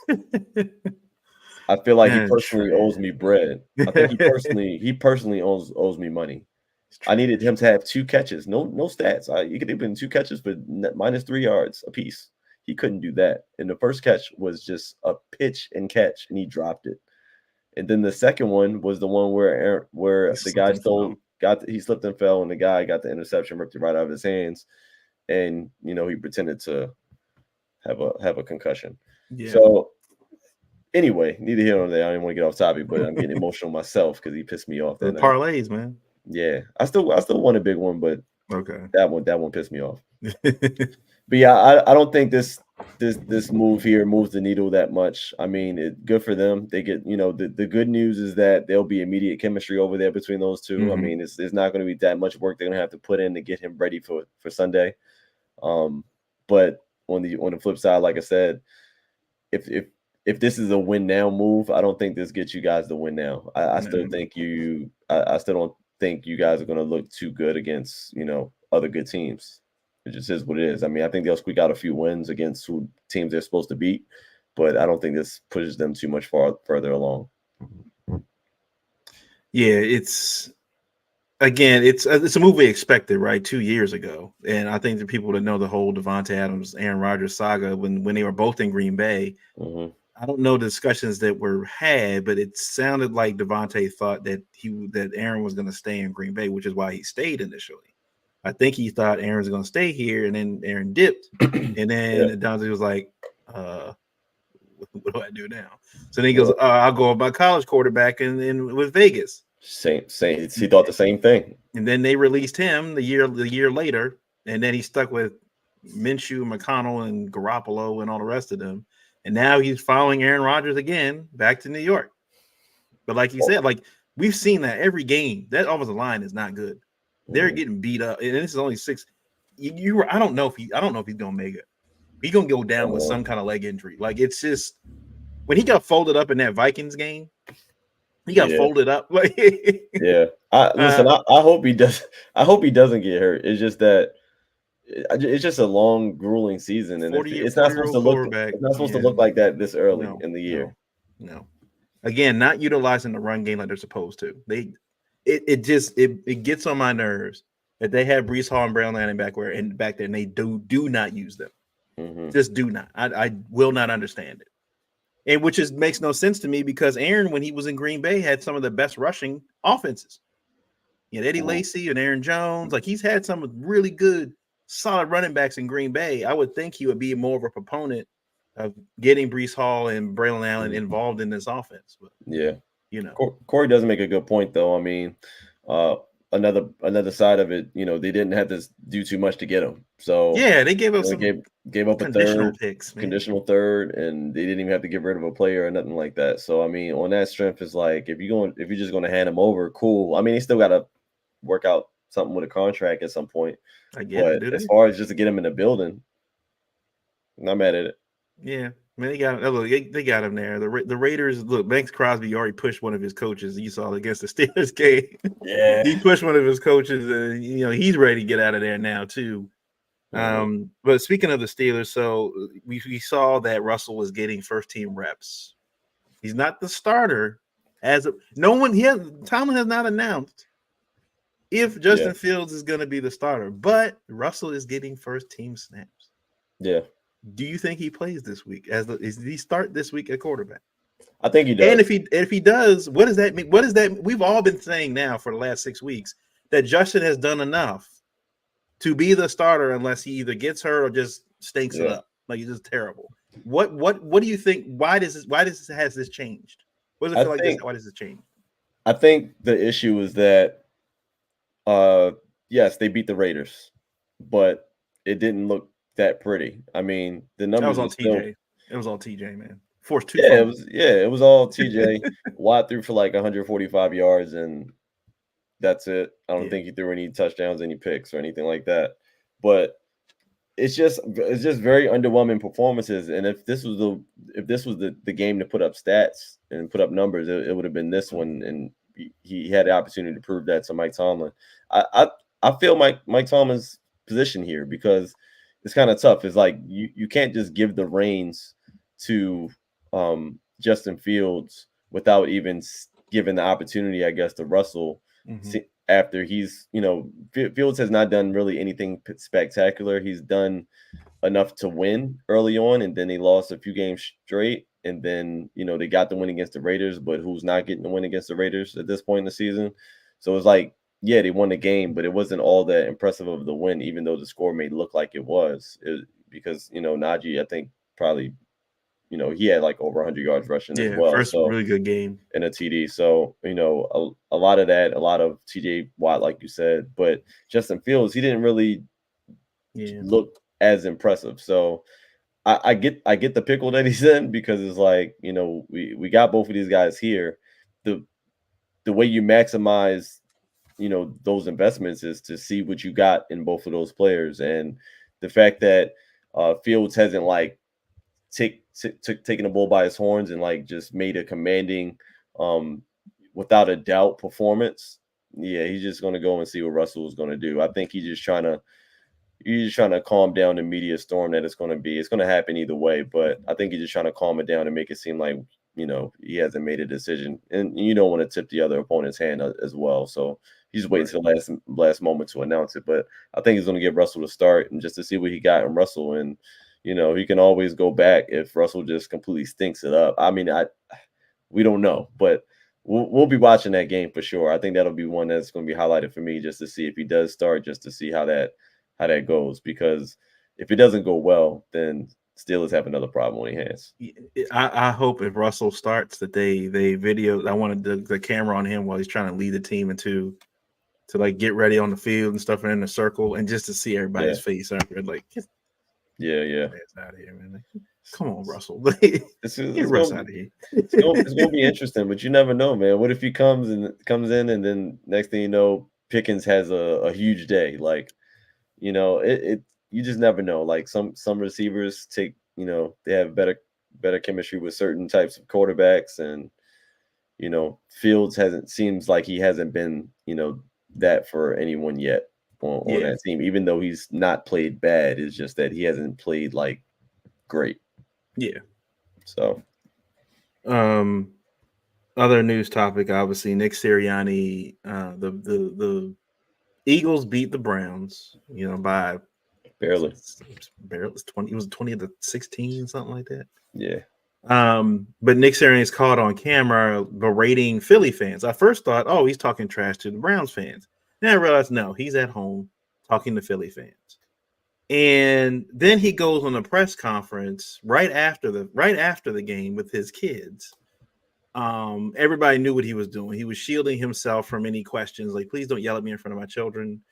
I feel like he personally owes me bread. I think he personally owes me money. I needed him to have 2 catches. No stats. He could have been 2 catches for minus 3 yards apiece. He couldn't do that. And the first catch was just a pitch and catch, and he dropped it. And then the second one was the one where the guy he slipped and fell, and the guy got the interception, ripped it right out of his hands, and he pretended to have a concussion. Yeah. So anyway, neither here nor there. I didn't want to get off topic, but I'm getting emotional myself because he pissed me off that night. Parlays, man. Yeah, I still want a big one, but okay, that one pissed me off. But yeah, I don't think this move here moves the needle that much. I mean, good for them. They get the good news is that there'll be immediate chemistry over there between those two. Mm-hmm. I mean, it's not going to be that much work they're going to have to put in to get him ready for Sunday. But on the flip side, like I said, if this is a win now move, I don't think this gets you guys the win now. I still think I still don't think you guys are going to look too good against other good teams. It just is what it is. I mean, I think they'll squeak out a few wins against teams they're supposed to beat, but I don't think this pushes them too much further along. Yeah, it's a move we expected, right? 2 years ago. And I think the people that know the whole Devontae Adams, Aaron Rodgers saga when they were both in Green Bay, I don't know the discussions that were had, but it sounded like Devontae thought that Aaron was going to stay in Green Bay, which is why he stayed initially. I think he thought Aaron's going to stay here, and then Aaron dipped. And then Devontae was like, what do I do now? So then he goes, I'll go with my college quarterback and with Vegas. Same. He thought the same thing. And then they released him the year later, and then he stuck with Minshew, McConnell, and Garoppolo, and all the rest of them. And now he's following Aaron Rodgers again back to New York. But like you said, like we've seen that every game. That offensive line is not good. They're getting beat up, and this is only 6. I don't know if he's gonna make it. He's gonna go down with some kind of leg injury. Like it's just when he got folded up in that Vikings game. He got folded up. Yeah. I hope he does. I hope he doesn't get hurt. It's just that it's just a long, grueling season, and it's not supposed to look. It's not supposed to look like that this early in the year. No. Again, not utilizing the run game like they're supposed to. It gets on my nerves that they have Breece Hall and Brown Lanning back there, and they do not use them. Mm-hmm. Just do not. I will not understand it. And which makes no sense to me because Aaron, when he was in Green Bay, had some of the best rushing offenses. Eddie Lacy and Aaron Jones, like he's had some really good, solid running backs in Green Bay. I would think he would be more of a proponent of getting Breece Hall and Braylon Allen involved in this offense. But, Corey does make a good point, though. I mean, another side of it, they didn't have to do too much to get him. So they gave up gave up a conditional picks, man. Conditional third, and they didn't even have to get rid of a player or nothing like that. So I mean, on that strength, it's like if you're just going to hand him over, cool. I mean, he still got to work out something with a contract at some point. I get it. But as far as just to get him in the building, I'm not mad at it. Yeah. Man, they got him there. The Raiders, look, Banks Crosby already pushed one of his coaches. You saw against the Steelers game. Yeah. He pushed one of his coaches, and he's ready to get out of there now too. But speaking of the Steelers, so we saw that Russell was getting first team reps. He's not the starter Tomlin has not announced if Justin Fields is going to be the starter, but Russell is getting first team snaps. Yeah. Do you think he plays this week? Does he start this week at quarterback? I think he does. And if he does, what does that mean? What does that? We've all been saying now for the last 6 weeks that Justin has done enough to be the starter unless he either gets hurt or just stinks it up. Like he's just terrible. What do you think? Why has this changed? What does it feel like this? Why does it change? I think the issue is that yes, they beat the Raiders, but it didn't look that pretty. I mean, the numbers was all TJ. It was all TJ, man. Forced 2 it was all TJ. Watt threw for like 145 yards, and that's it. I don't think he threw any touchdowns, any picks, or anything like that. But it's just very underwhelming performances. And if this was the game to put up stats and put up numbers, it would have been this one. And he had the opportunity to prove that to Mike Tomlin. I feel Mike Tomlin's position here because it's kind of tough. It's like you can't just give the reins to Justin Fields without even giving the opportunity, I guess, to Russell Mm-hmm. After he's, Fields has not done really anything spectacular. He's done enough to win early on, and then they lost a few games straight. And then, they got the win against the Raiders, but who's not getting the win against the Raiders at this point in the season? So it's like, yeah, they won the game, but it wasn't all that impressive of the win, even though the score may look like it was. Because, Najee, I think probably, he had like over 100 yards rushing as Yeah, well. first So, really good game. and a TD. So, a lot of that, a lot of TJ Watt, like you said, but Justin Fields, he didn't really Yeah, look as impressive. So I get the pickle that he's in, because it's like, we got both of these guys here. The way you maximize, those investments is to see what you got in both of those players. And the fact that Fields hasn't like taken the bull by his horns and like just made a commanding, um, without a doubt performance. Yeah, he's just going to go and see what Russell is going to do. I think he's just trying to calm down the media storm that it's going to be. It's going to happen either way, but I think he's just trying to calm it down and make it seem like, he hasn't made a decision, and you don't want to tip the other opponent's hand as well. So he's waiting till the last moment to announce it. But I think he's going to give Russell to start, and just to see what he got in Russell. And he can always go back if Russell just completely stinks it up. I mean, we don't know, but we'll be watching that game for sure. I think that'll be one that's going to be highlighted for me, just to see if he does start, just to see how that goes. Because if it doesn't go well, then Steelers have another problem on their hands. I hope if Russell starts that they video. I wanted the camera on him while he's trying to lead the team to like get ready on the field and stuff, and in the circle, and just to see everybody's face after, like, get out of here, man. Like, come on, Russell. Get Russ out of here. It's gonna be interesting, but you never know, man. What if he comes in, and then next thing you know, Pickens has a huge day? Like, you just never know. Like some receivers take, they have better chemistry with certain types of quarterbacks, and Fields seems like he hasn't been, that for anyone yet on that team, even though he's not played bad. It's just that he hasn't played like great. Yeah. So, other news topic, obviously, Nick Sirianni, the Eagles beat the Browns, by barely. It's 20. It was 20-16, something like that. Yeah. But Nick Sirianni is caught on camera berating Philly fans. I first thought, oh, he's talking trash to the Browns fans. Then I realized, no, he's at home talking to Philly fans. And then he goes on a press conference right after the game with his kids. Everybody knew what he was doing. He was shielding himself from any questions, like, please don't yell at me in front of my children,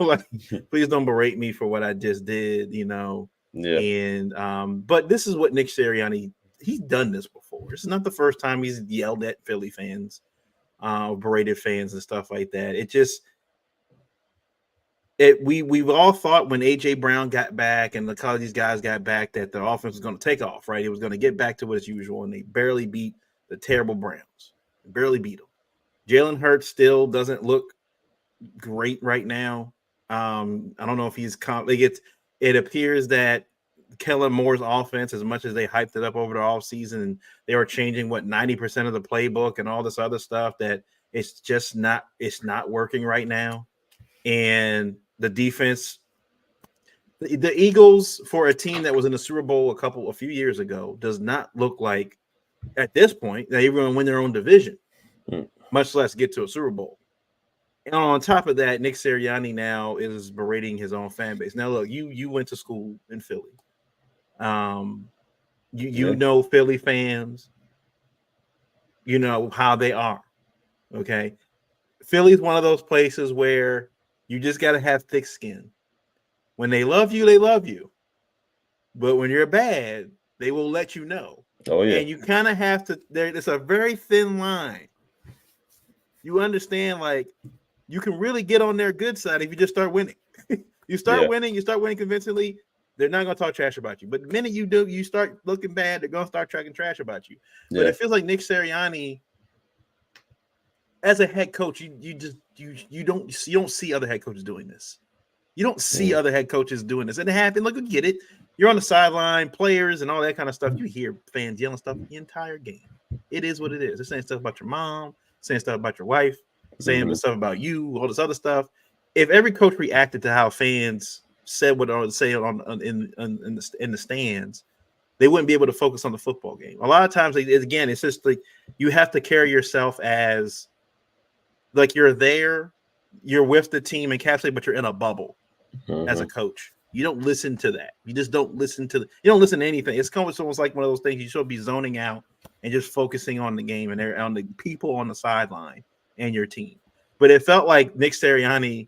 like, please don't berate me for what I just did, Yeah. And but this is what Nick Sirianni, he's done this before. This is not the first time he's yelled at Philly fans, berated fans and stuff like that. We've all thought when AJ Brown got back and the these guys got back that the offense was going to take off, right? It was going to get back to what it's usual, and they barely beat the terrible Browns. Barely beat them. Jalen Hurts still doesn't look great right now. I don't know if he's it appears that Kellen Moore's offense, as much as they hyped it up over the offseason and they were changing 90% of the playbook and all this other stuff, that it's not working right now. And the defense, the Eagles, for a team that was in the Super Bowl a few years ago, does not look like at this point they even going to win their own division, much less get to a Super Bowl. And on top of that, Nick Sirianni now is berating his own fan base. Now, look, you went to school in Philly. You know Philly fans. You know how they are. Okay. Philly's one of those places where you just got to have thick skin. When they love you, they love you. But when you're bad, they will let you know. Oh, yeah. And you kind of have to, there's a very thin line. You understand, like, you can really get on their good side if you just start winning. You start winning convincingly, they're not going to talk trash about you. But the minute you do, you start looking bad, they're going to start talking trash about you. Yeah. But it feels like Nick Sirianni, as a head coach, you don't see other head coaches doing this. You don't see other head coaches doing this. And it happened. Look, we get it. You're on the sideline, players and all that kind of stuff. You hear fans yelling stuff the entire game. It is what it is. They're saying stuff about your mom, saying stuff about your wife. saying stuff about you, all this other stuff. If every coach reacted to how fans said what they say in the stands, they wouldn't be able to focus on the football game. A lot of times, again, it's just like you have to carry yourself as like you're there, you're with the team encapsulated, but you're in a bubble as a coach. You don't listen to that. You just don't listen to you don't listen to anything. It's almost like one of those things you should be zoning out and just focusing on the game and on the people on the sideline and your team. But it felt like Nick Sirianni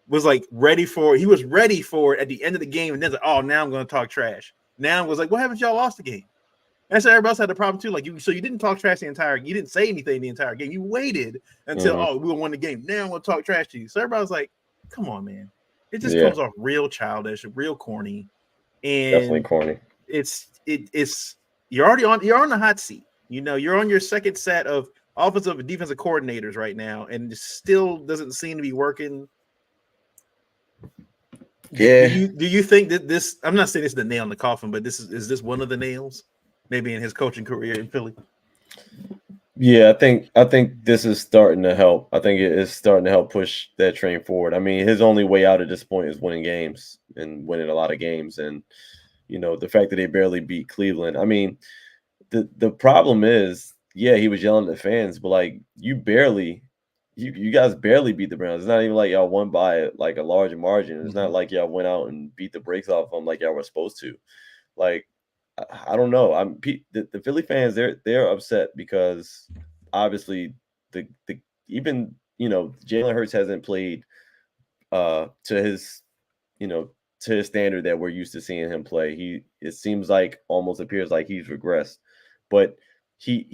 was like ready for it at the end of the game, and then like, oh, now I'm going to talk trash. Now it was like, what haven't y'all lost the game? And so everybody else had the problem too. Like you didn't talk trash you didn't say anything the entire game. You waited until we won the game. Now we'll talk trash to you. So everybody was like, come on, man. It just comes off real childish, real corny, and definitely corny. It's you're on the hot seat. You know, you're on your second set of offensive and defensive coordinators right now, and it still doesn't seem to be working. Yeah. Do you think that this? I'm not saying this is the nail in the coffin, but is this one of the nails, maybe in his coaching career in Philly? Yeah, I think this is starting to help. I think it is starting to help push that train forward. I mean, his only way out at this point is winning games and winning a lot of games. And, you know, the fact that they barely beat Cleveland. I mean, the problem is, yeah, he was yelling at the fans, but like you guys barely beat the Browns. It's not even like y'all won by like a large margin. It's not like y'all went out and beat the brakes off them like y'all were supposed to. Like, I don't know. The Philly fans. They're upset because obviously the even Jalen Hurts hasn't played to his to his standard that we're used to seeing him play. It seems like almost appears like he's regressed, but he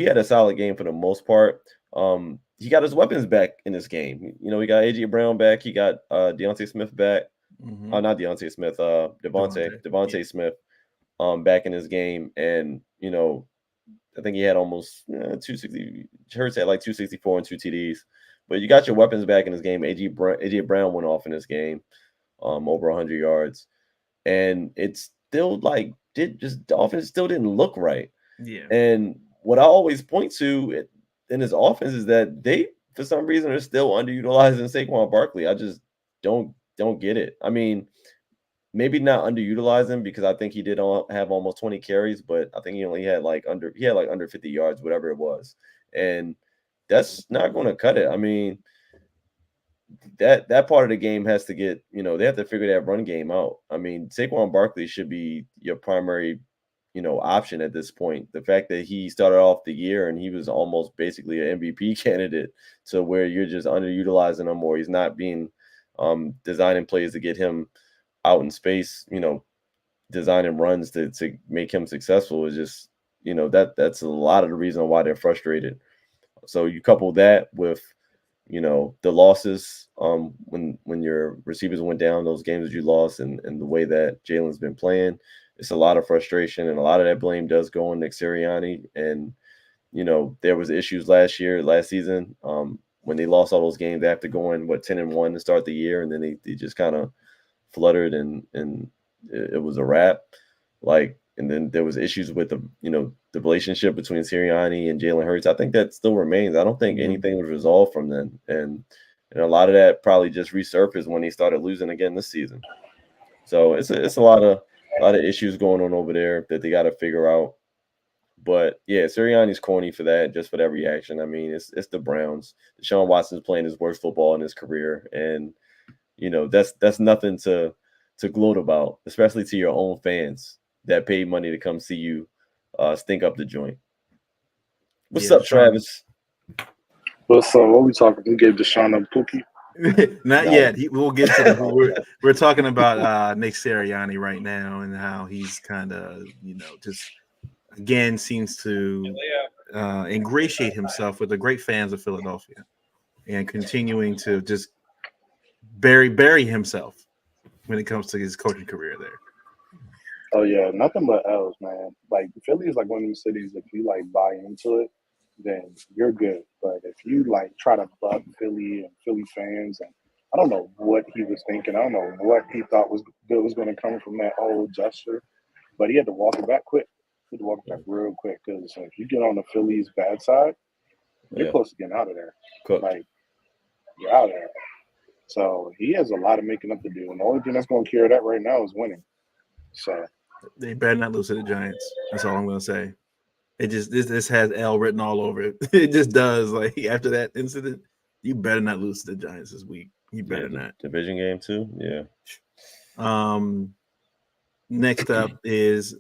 had a solid game for the most part. He got his weapons back in this game. He got AJ Brown back. He got Deontay Smith back. Not Deontay Smith. Devontae Smith. Back in his game, and I think he had almost 260. Hurts had like 264 and 2 TDs. But you got your weapons back in this game. AJ Brown went off in this game, over 100 yards, and it's still like the offense still didn't look right. Yeah. And what I always point to in his offense is that they, for some reason, are still underutilizing Saquon Barkley. I just don't get it. I mean, maybe not underutilize him because I think he did have almost 20 carries, but I think he only had under 50 yards, whatever it was. And that's not going to cut it. I mean, that part of the game has to get, they have to figure that run game out. I mean, Saquon Barkley should be your primary, option at this point. The fact that he started off the year and he was almost basically an MVP candidate to where you're just underutilizing him, or he's not being designing plays to get him out in space, designing runs to make him successful is just, that's a lot of the reason why they're frustrated. So you couple that with, the losses, when your receivers went down, those games that you lost, and the way that Jalen's been playing, it's a lot of frustration, and a lot of that blame does go on Nick Sirianni. And, there was issues last season, when they lost all those games after going 10-1 to start the year, and then they just kind of fluttered and it was a wrap. And then there was issues with the relationship between Sirianni and Jalen Hurts. I think that still remains. I don't think anything was resolved from then, and a lot of that probably just resurfaced when he started losing again this season. So it's a lot of issues going on over there that they got to figure out. But yeah, Sirianni's corny for that, just for that reaction. I mean, it's the Browns. Deshaun Watson's playing his worst football in his career, and that's nothing to gloat about, especially to your own fans that paid money to come see you stink up the joint. What's up, Travis? What's up? What we talking? We gave Deshaun a pookie. Not yet. We'll get to that. We're talking about Nick Sirianni right now and how he's kind of just again seems to ingratiate himself with the great fans of Philadelphia and continuing to just bury himself when it comes to his coaching career there. Oh yeah, nothing but L's, man. Like Philly is like one of these cities. If you like buy into it, then you're good. But if you like try to buck Philly and Philly fans, and I don't know what he was thinking. I don't know what he thought was going to come from that whole gesture. But he had to walk it back quick. He had to walk it back real quick because if you get on the Phillies' bad side, you're close to getting out of there. Cool. Like You're out there. So he has a lot of making up to do. And the only thing that's going to carry that right now is winning. So They better not lose to the Giants. That's all I'm going to say. It just this has L written all over it. It just does. Like after that incident, you better not lose to the Giants this week. You better not. Division game too. Yeah. Next up is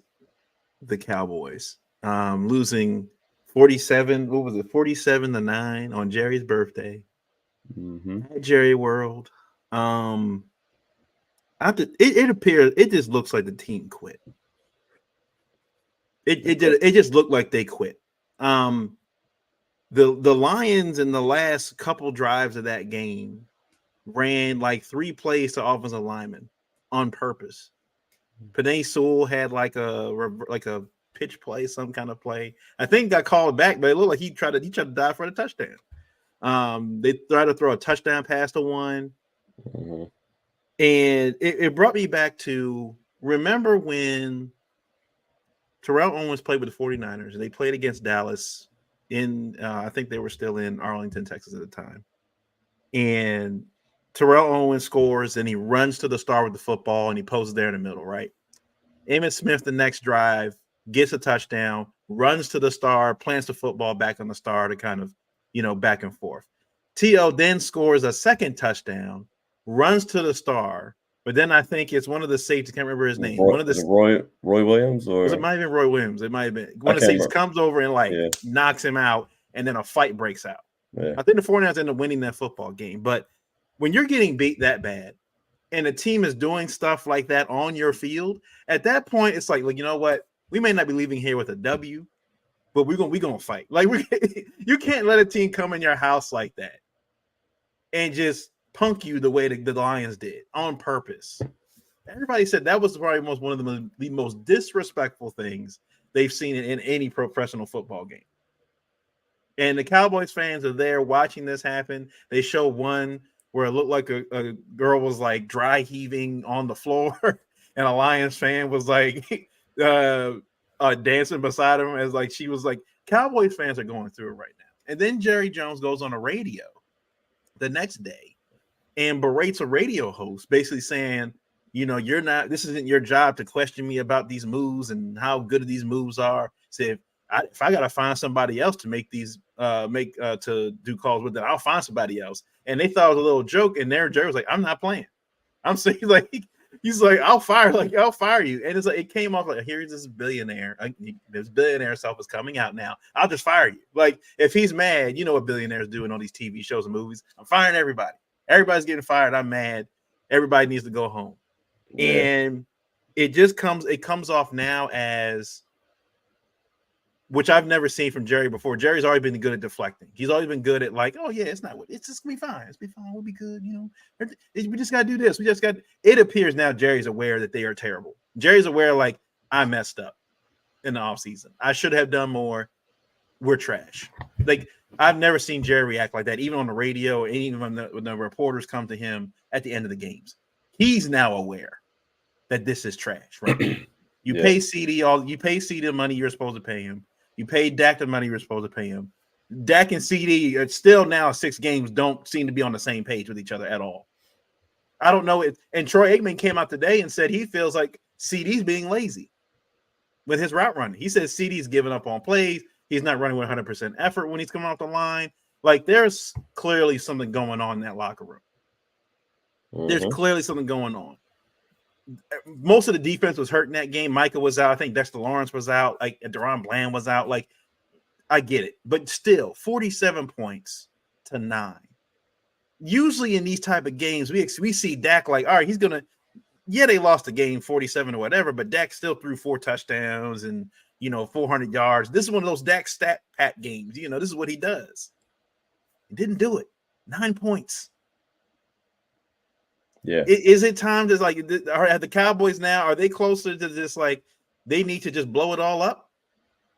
the Cowboys. Losing 47. What was it? 47-9 on Jerry's birthday. At Jerry World. After it appears, it just looks like the team quit. It just looked like they quit. The Lions in the last couple drives of that game ran like 3 plays to offensive linemen on purpose. Penei Sewell had like a pitch play, some kind of play. I think got called back, but it looked like he tried to dive for the touchdown. They tried to throw a touchdown pass to one. And it brought me back to remember when Terrell Owens played with the 49ers and they played against Dallas in I think they were still in Arlington, Texas at the time. And Terrell Owens scores and he runs to the star with the football and he poses there in the middle, right? Emmitt Smith, the next drive, gets a touchdown, runs to the star, plants the football back on the star to kind of, back and forth. T.O. then scores a second touchdown, runs to the star, but then I think it's one of the safeties, can't remember his name. One of the Roy Williams, or it might have been Roy Williams. It might have been one of the safeties comes over and knocks him out, and then a fight breaks out. Yeah. I think the 49ers end up winning that football game. But when you're getting beat that bad, and the team is doing stuff like that on your field, at that point, it's like you know what? We may not be leaving here with a W, but we're gonna fight. Like you can't let a team come in your house like that and just punk you the way the Lions did on purpose. Everybody said that was probably one of the most disrespectful things they've seen in any professional football game. And the Cowboys fans are there watching this happen. They show one where it looked like a girl was like dry heaving on the floor, and a Lions fan was like dancing beside him as like she was like. Cowboys fans are going through it right now. And then Jerry Jones goes on the radio the next day and berates a radio host, basically saying, this isn't your job to question me about these moves and how good these moves are. Say if I gotta find somebody else to make these to do calls with, then I'll find somebody else. And they thought it was a little joke, and there Jerry was like, I'm not playing. I'm saying he's like, I'll fire you. And it's like it came off like, here's this billionaire. This billionaire self is coming out now. I'll just fire you. Like if he's mad, you know what billionaires do in all these TV shows and movies. I'm firing everybody. Everybody's getting fired. I'm mad. Everybody needs to go home. Yeah. And it comes off now as, which I've never seen from Jerry before. Jerry's always been good at deflecting. He's always been good at like, oh yeah, it's just gonna be fine. It's be fine. We'll be good. We just gotta do this. It appears now Jerry's aware that they are terrible. Jerry's aware like I messed up in the offseason. I should have done more. We're trash. Like I've never seen Jerry react like that, even on the radio, and even when the reporters come to him at the end of the games. He's now aware that this is trash, right? You pay CD the money you're supposed to pay him. You paid Dak the money you were supposed to pay him. Dak and CD are still now 6 games don't seem to be on the same page with each other at all. I don't know. And Troy Aikman came out today and said he feels like CD's being lazy with his route running. He says CD's giving up on plays. He's not running with 100% effort when he's coming off the line. Like there's clearly something going on in that locker room. Mm-hmm. There's clearly something going on. Most of the defense was hurt in that game. Micah was out. I think Dexter Lawrence was out. Like Deron Bland was out. Like I get it, but still 47 points to 9. Usually in these type of games, we see Dak like, all right, he's gonna. Yeah, they lost the game 47 or whatever, but Dak still threw 4 touchdowns and 400 yards. This is one of those Dak stat pat games. This is what he does. He didn't do it. 9 points. Yeah. Is it time to like are the Cowboys now? Are they closer to this? Like they need to just blow it all up,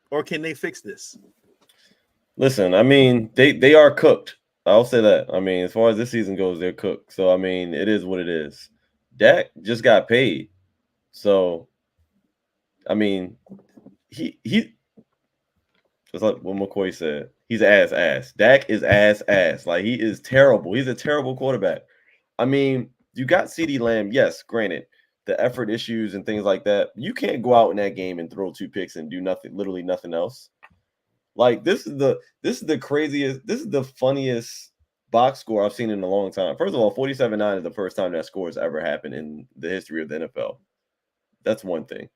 or can they fix this? Listen, I mean, they are cooked. I'll say that. I mean, as far as this season goes, they're cooked. So I mean, it is what it is. Dak just got paid, so I mean, he just like what McCoy said, He's ass. Dak is ass. Like, he is terrible. He's a terrible quarterback. I mean, you got CeeDee Lamb. Yes, granted, the effort issues and things like that. You can't go out in that game and throw 2 picks and do nothing, literally nothing else. Like, this is the craziest, this is the funniest box score I've seen in a long time. First of all, 47-9 is the first time that score has ever happened in the history of the NFL. That's one thing.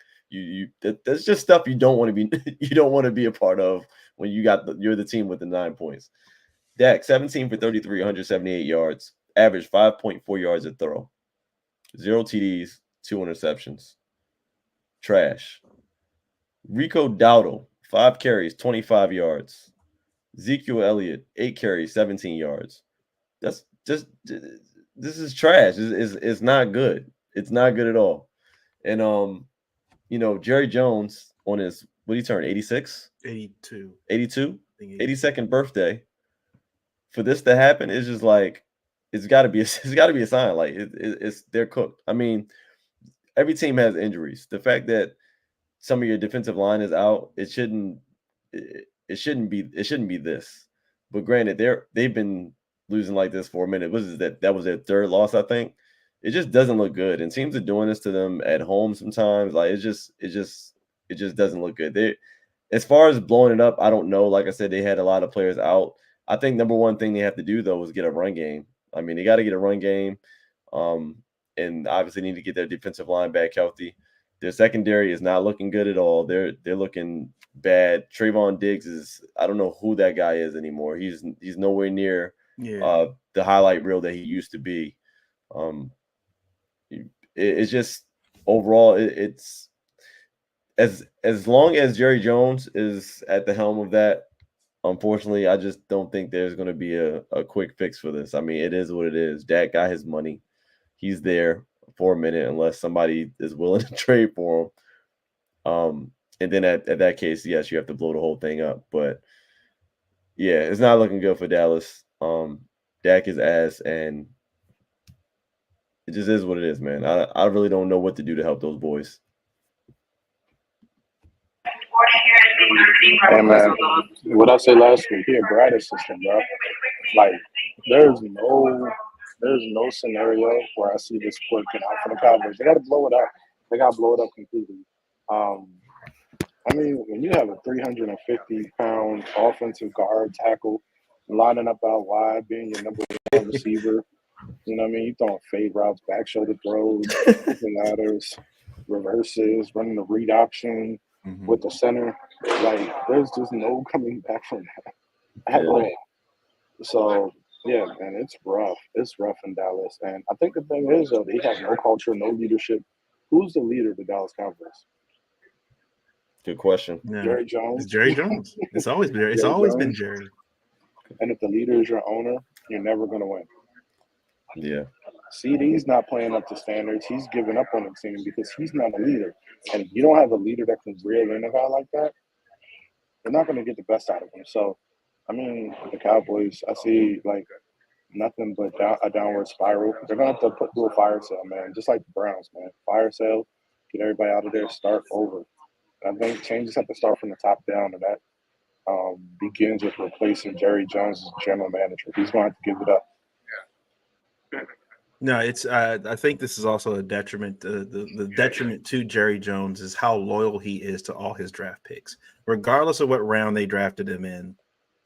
That's just stuff you don't want to be you don't want to be a part of when you're the team with the 9 points. Dak 17 for 33, 178 yards, average 5.4 yards a throw, 0 TDs, 2 interceptions. Trash. Rico Dowdle 5 carries, 25 yards. Ezekiel Elliott 8 carries, 17 yards. That's just this is trash. It's not good. It's not good at all. And Jerry Jones on his, what did he turn, 86? 82. 82? 82nd birthday. For this to happen, it's just like it's got to be a sign. Like, it's they're cooked. I mean, every team has injuries. The fact that some of your defensive line is out, it shouldn't be this. But granted, they've been losing like this for a minute. That was their 3rd loss, I think. It just doesn't look good, and teams are doing this to them at home sometimes. Like, it just doesn't look good. As far as blowing it up, I don't know. Like I said, they had a lot of players out. I think number one thing they have to do, though, is get a run game. I mean, they got to get a run game, and obviously need to get their defensive line back healthy. Their secondary is not looking good at all. They're looking bad. Trayvon Diggs is, I don't know who that guy is anymore. He's nowhere near the highlight reel that he used to be. It's just overall, it's as long as Jerry Jones is at the helm of that, unfortunately, I just don't think there's going to be a quick fix for this. I mean, it is what it is. Dak got his money. He's there for a minute unless somebody is willing to trade for him. And then at that case, yes, you have to blow the whole thing up. But yeah, it's not looking good for Dallas. Dak is ass, and it just is what it is, man. I really don't know what to do to help those boys. Hey man, what I said last week, he a grad assistant, bro. Like, there's no scenario where I see this working out for the Cowboys. They got to blow it up. They got to blow it up completely. I mean, when you have a 350-pound offensive guard tackle lining up out wide, being your number 1 receiver, you know what I mean? You throwing fade routes, back shoulder throws, ladders, reverses, running the read option with the center. Like, there's just no coming back from that at all. So, yeah, man, it's rough. It's rough in Dallas. And I think the thing is, though, they have no culture, no leadership. Who's the leader of the Dallas Cowboys? Good question. Yeah. Jerry Jones. It's Jerry Jones. It's always been Jerry. It's always been Jerry. And if the leader is your owner, you're never going to win. Yeah. CD's not playing up to standards. He's giving up on the team because he's not a leader. And if you don't have a leader that can reel in a guy like that, you're not going to get the best out of him. So, I mean, the Cowboys, I see, like, nothing but a downward spiral. They're going to have to do a fire sale, man, just like the Browns, man. Fire sale, get everybody out of there, start over. And I think changes have to start from the top down, and that begins with replacing Jerry Jones as general manager. He's going to have to give it up. No, it's. I think this is also a detriment. The detriment to Jerry Jones is how loyal he is to all his draft picks, regardless of what round they drafted him in.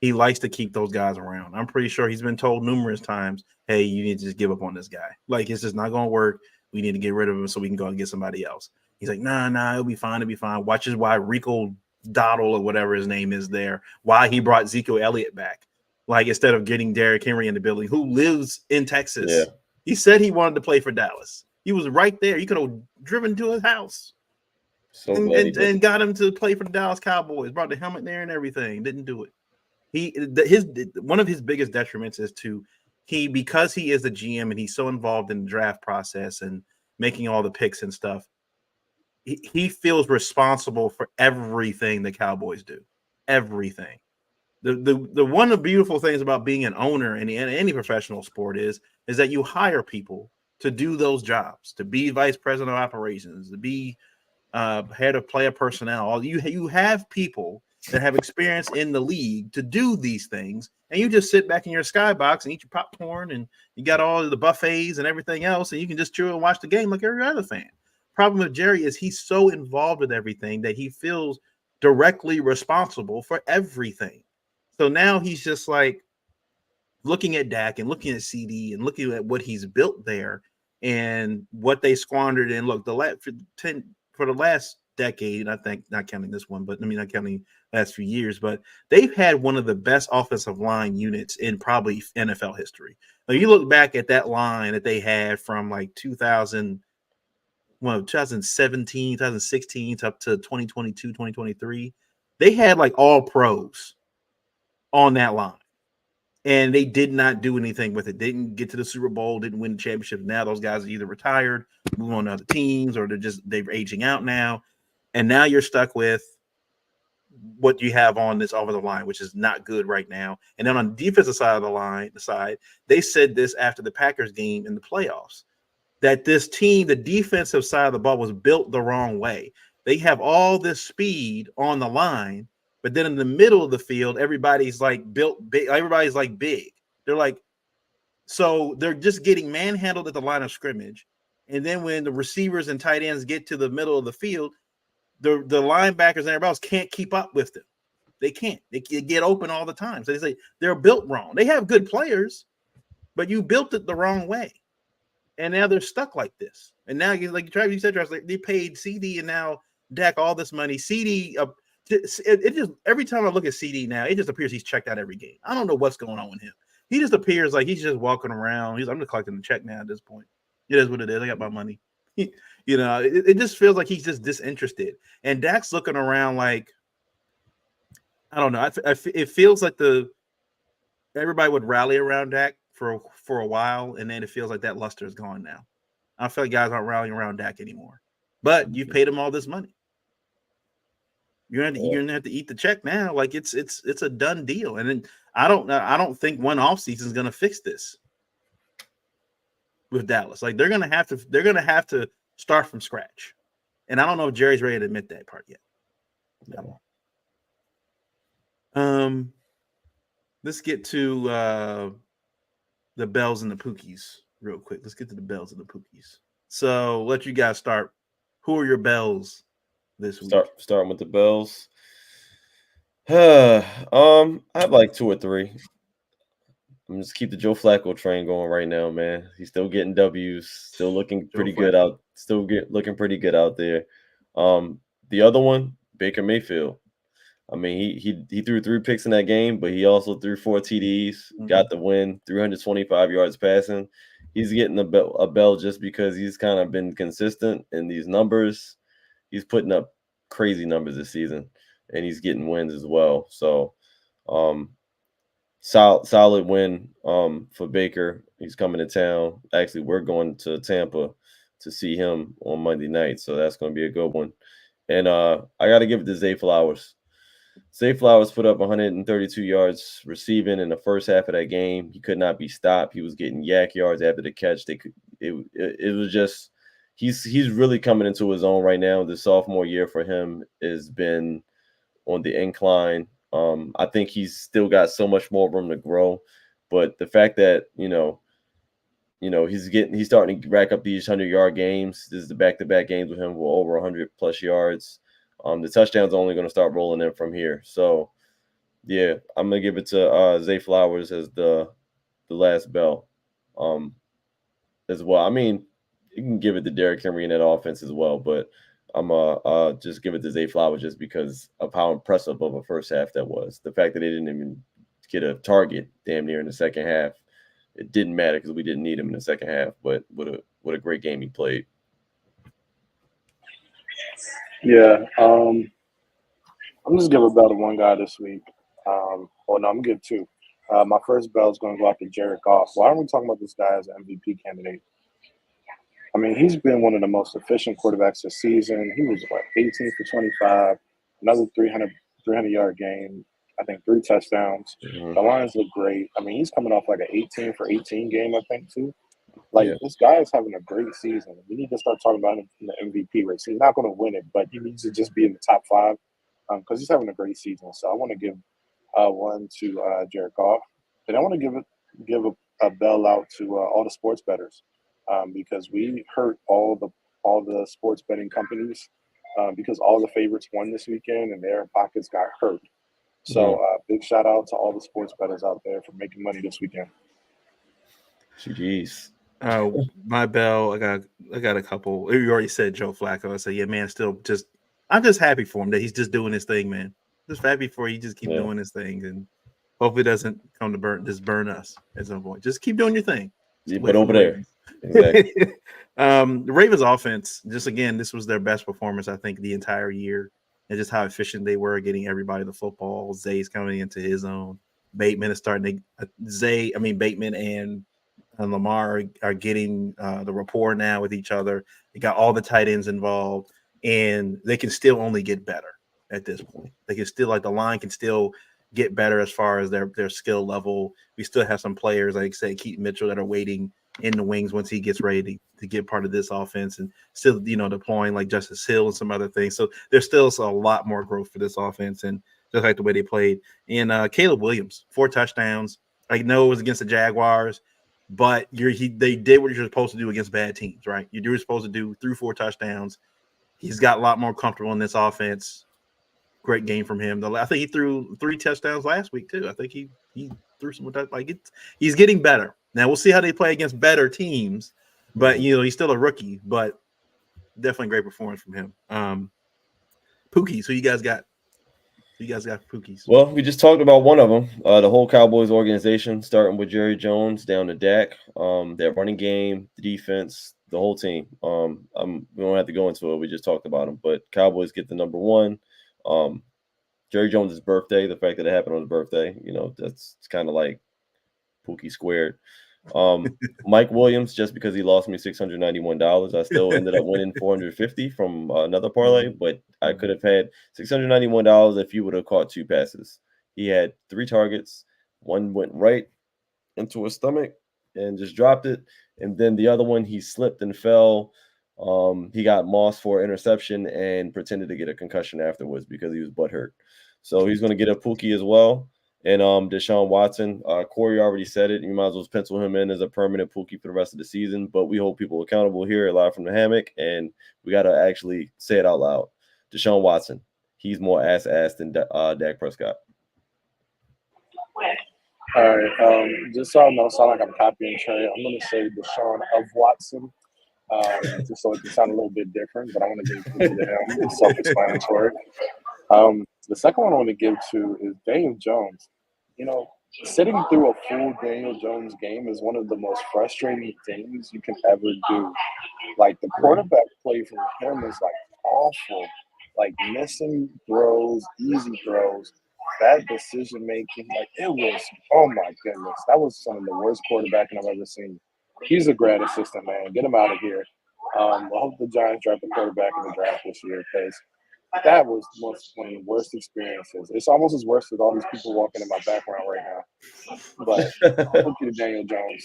He likes to keep those guys around. I'm pretty sure he's been told numerous times, "Hey, you need to just give up on this guy. Like, it's just not going to work. We need to get rid of him so we can go and get somebody else." He's like, "Nah, it'll be fine. It'll be fine." Watches why Rico Dowdle or whatever his name is there. Why he brought Ezekiel Elliott back, like, instead of getting Derrick Henry in the building, who lives in Texas. Yeah. He said he wanted to play for Dallas. He was right there. You could have driven to his house and got him to play for the Dallas Cowboys. Brought the helmet there and everything. Didn't do it. One of his biggest detriments is because he is the GM and he's so involved in the draft process and making all the picks and stuff. He feels responsible for everything the Cowboys do. Everything. The one of the beautiful things about being an owner in any professional sport is that you hire people to do those jobs, to be vice president of operations, to be head of player personnel. You have people that have experience in the league to do these things, and you just sit back in your skybox and eat your popcorn, and you got all of the buffets and everything else, and you can just chill and watch the game like every other fan. Problem with Jerry is he's so involved with everything that he feels directly responsible for everything. So now he's just like looking at Dak and looking at CD and looking at what he's built there and what they squandered. And look, for the last decade, I think, not counting this one, but I mean, not counting last few years, but they've had one of the best offensive line units in probably NFL history. Now, you look back at that line that they had from like 2017, 2016 up to 2022, 2023. They had like all pros on that line. And they did not do anything with it. They didn't get to the Super Bowl, didn't win the championship. Now those guys are either retired, moving on to other teams, or they're aging out now. And now you're stuck with what you have on this offensive line, which is not good right now. And then on the defensive side of the side, they said this after the Packers game in the playoffs, that this team, the defensive side of the ball, was built the wrong way. They have all this speed on the line, but then in the middle of the field, everybody's like built big. Everybody's like big. They're like, so they're just getting manhandled at the line of scrimmage. And then when the receivers and tight ends get to the middle of the field, the linebackers and everybody else can't keep up with them. They can't. They get open all the time. So they say they're built wrong. They have good players, but you built it the wrong way. And now they're stuck like this. And now, like you said, they paid CD and now Dak all this money. CD, it just, every time I look at CD now, it just appears he's checked out every game. I don't know what's going on with him. He just appears like he's just walking around. I'm just collecting the check now at this point. It is what it is. I got my money. It just feels like he's just disinterested. And Dak's looking around like, I don't know. It feels like everybody would rally around Dak for a while, and then it feels like that luster is gone now. I feel like guys aren't rallying around Dak anymore. But you've paid him all this money. You're gonna have to eat the check now. Like it's a done deal. And then I don't think one offseason is gonna fix this with Dallas. Like they're gonna have to start from scratch. And I don't know if Jerry's ready to admit that part yet. No. Let's get to the Bells and the Pookies real quick. Let's get to the Bells and the Pookies. So let you guys start. Who are your Bells this week? Starting with the Bells. I have like 2 or 3. I'm just keep the Joe Flacco train going right now, man. He's still getting W's, still looking pretty good out. Looking pretty good out there. The other one, Baker Mayfield. I mean, he threw 3 picks in that game, but he also threw 4 TDs, got the win, 325 yards passing. He's getting a bell just because he's kind of been consistent in these numbers. He's putting up crazy numbers this season, and he's getting wins as well. So, solid win for Baker. He's coming to town. Actually, we're going to Tampa to see him on Monday night, so that's going to be a good one. And I got to give it to Zay Flowers. Zay Flowers put up 132 yards receiving in the first half of that game. He could not be stopped. He was getting yak yards after the catch. It was just he's really coming into his own right now. The sophomore year for him has been on the incline. I think he's still got so much more room to grow, but the fact that he's starting to rack up these 100-yard games. This is the back-to-back games with him with over 100+ yards. The touchdowns are only going to start rolling in from here. So, yeah, I'm going to give it to Zay Flowers as the last bell as well. I mean, you can give it to Derrick Henry in that offense as well, but I'm just give it to Zay Flowers just because of how impressive of a first half that was. The fact that they didn't even get a target damn near in the second half, it didn't matter because we didn't need him in the second half, but what a great game he played. Yeah, I'm just giving a bell to one guy this week. I'm gonna give 2. My first bell is going to go out to Jared Goff. Why aren't we talking about this guy as an MVP candidate? I mean, he's been one of the most efficient quarterbacks this season. He was 18 for 25, another 300-yard game. I think 3 touchdowns. Mm-hmm. The Lions look great. I mean, he's coming off like an 18 for 18 game, I think, too. This guy is having a great season. We need to start talking about him in the MVP race. He's not going to win it, but he needs to just be in the top 5. because he's having a great season. So I want to give one to Jared Goff, and I want to give a bell out to all the sports bettors because we hurt all the sports betting companies because all the favorites won this weekend and their pockets got hurt. So big shout out to all the sports bettors out there for making money this weekend. Jeez. My bell, I got a couple. You already said Joe Flacco. I said, yeah, man, I'm just happy for him that he's just doing his thing, man. Just happy for he just keep doing his thing, and hopefully it doesn't come to burn us at some point. Just keep doing your thing. But over there. Exactly. The Ravens offense, just again, this was their best performance, I think, the entire year. And just how efficient they were getting everybody the football. Zay's coming into his own. Bateman is starting to Bateman and Lamar are getting the rapport now with each other. They got all the tight ends involved, and they can still only get better at this point. They can still, like, the line can still get better as far as their skill level. We still have some players, like say Keaton Mitchell, that are waiting in the wings once he gets ready to get part of this offense, and still, deploying like Justice Hill and some other things. So there's still a lot more growth for this offense, and just like the way they played. And Caleb Williams, 4 touchdowns. I know it was against the Jaguars, but they did what you're supposed to do against bad teams, right? You were supposed to do 4 touchdowns. He's got a lot more comfortable in this offense. Great game from him. I think he threw 3 touchdowns last week too. I think he threw some he's getting better. Now we'll see how they play against better teams, but he's still a rookie. But definitely great performance from him. Pookies, who you guys got? Pookies. Well, we just talked about one of them. The whole Cowboys organization, starting with Jerry Jones down to Dak. That running game, the defense, the whole team. We don't have to go into it. We just talked about them. But Cowboys get the number 1. Jerry Jones' birthday, the fact that it happened on his birthday, that's kind of like Pookie squared. Mike Williams, just because he lost me $691, I still ended up winning $450 from another parlay, but I could have had $691 if you would have caught 2 passes. He had 3 targets. One went right into his stomach and just dropped it, and then the other one, he slipped and fell. He got mossed for interception and pretended to get a concussion afterwards because he was butthurt. So he's going to get a Pookie as well. And Deshaun Watson, Corey already said it. You might as well pencil him in as a permanent Pookie for the rest of the season. But we hold people accountable here live from the hammock, and we got to actually say it out loud. Deshaun Watson, he's more ass than Dak Prescott. All right, just so I don't sound like I'm copying Trey, I'm going to say Deshaun of Watson, just so it can sound a little bit different, but I want to give it to him. It's self-explanatory. The second one I want to give to is Daniel Jones. Sitting through a full Daniel Jones game is one of the most frustrating things you can ever do. Like, the quarterback play from him is like awful, like missing throws, easy throws, bad decision making. Like, it was, oh my goodness, that was some of the worst quarterbacking I've ever seen. He's a grad assistant, man. Get him out of here. I hope the Giants draft a quarterback in the draft this year, because that was one of the worst experiences. It's almost as worse as all these people walking in my background right now. But look at Daniel Jones.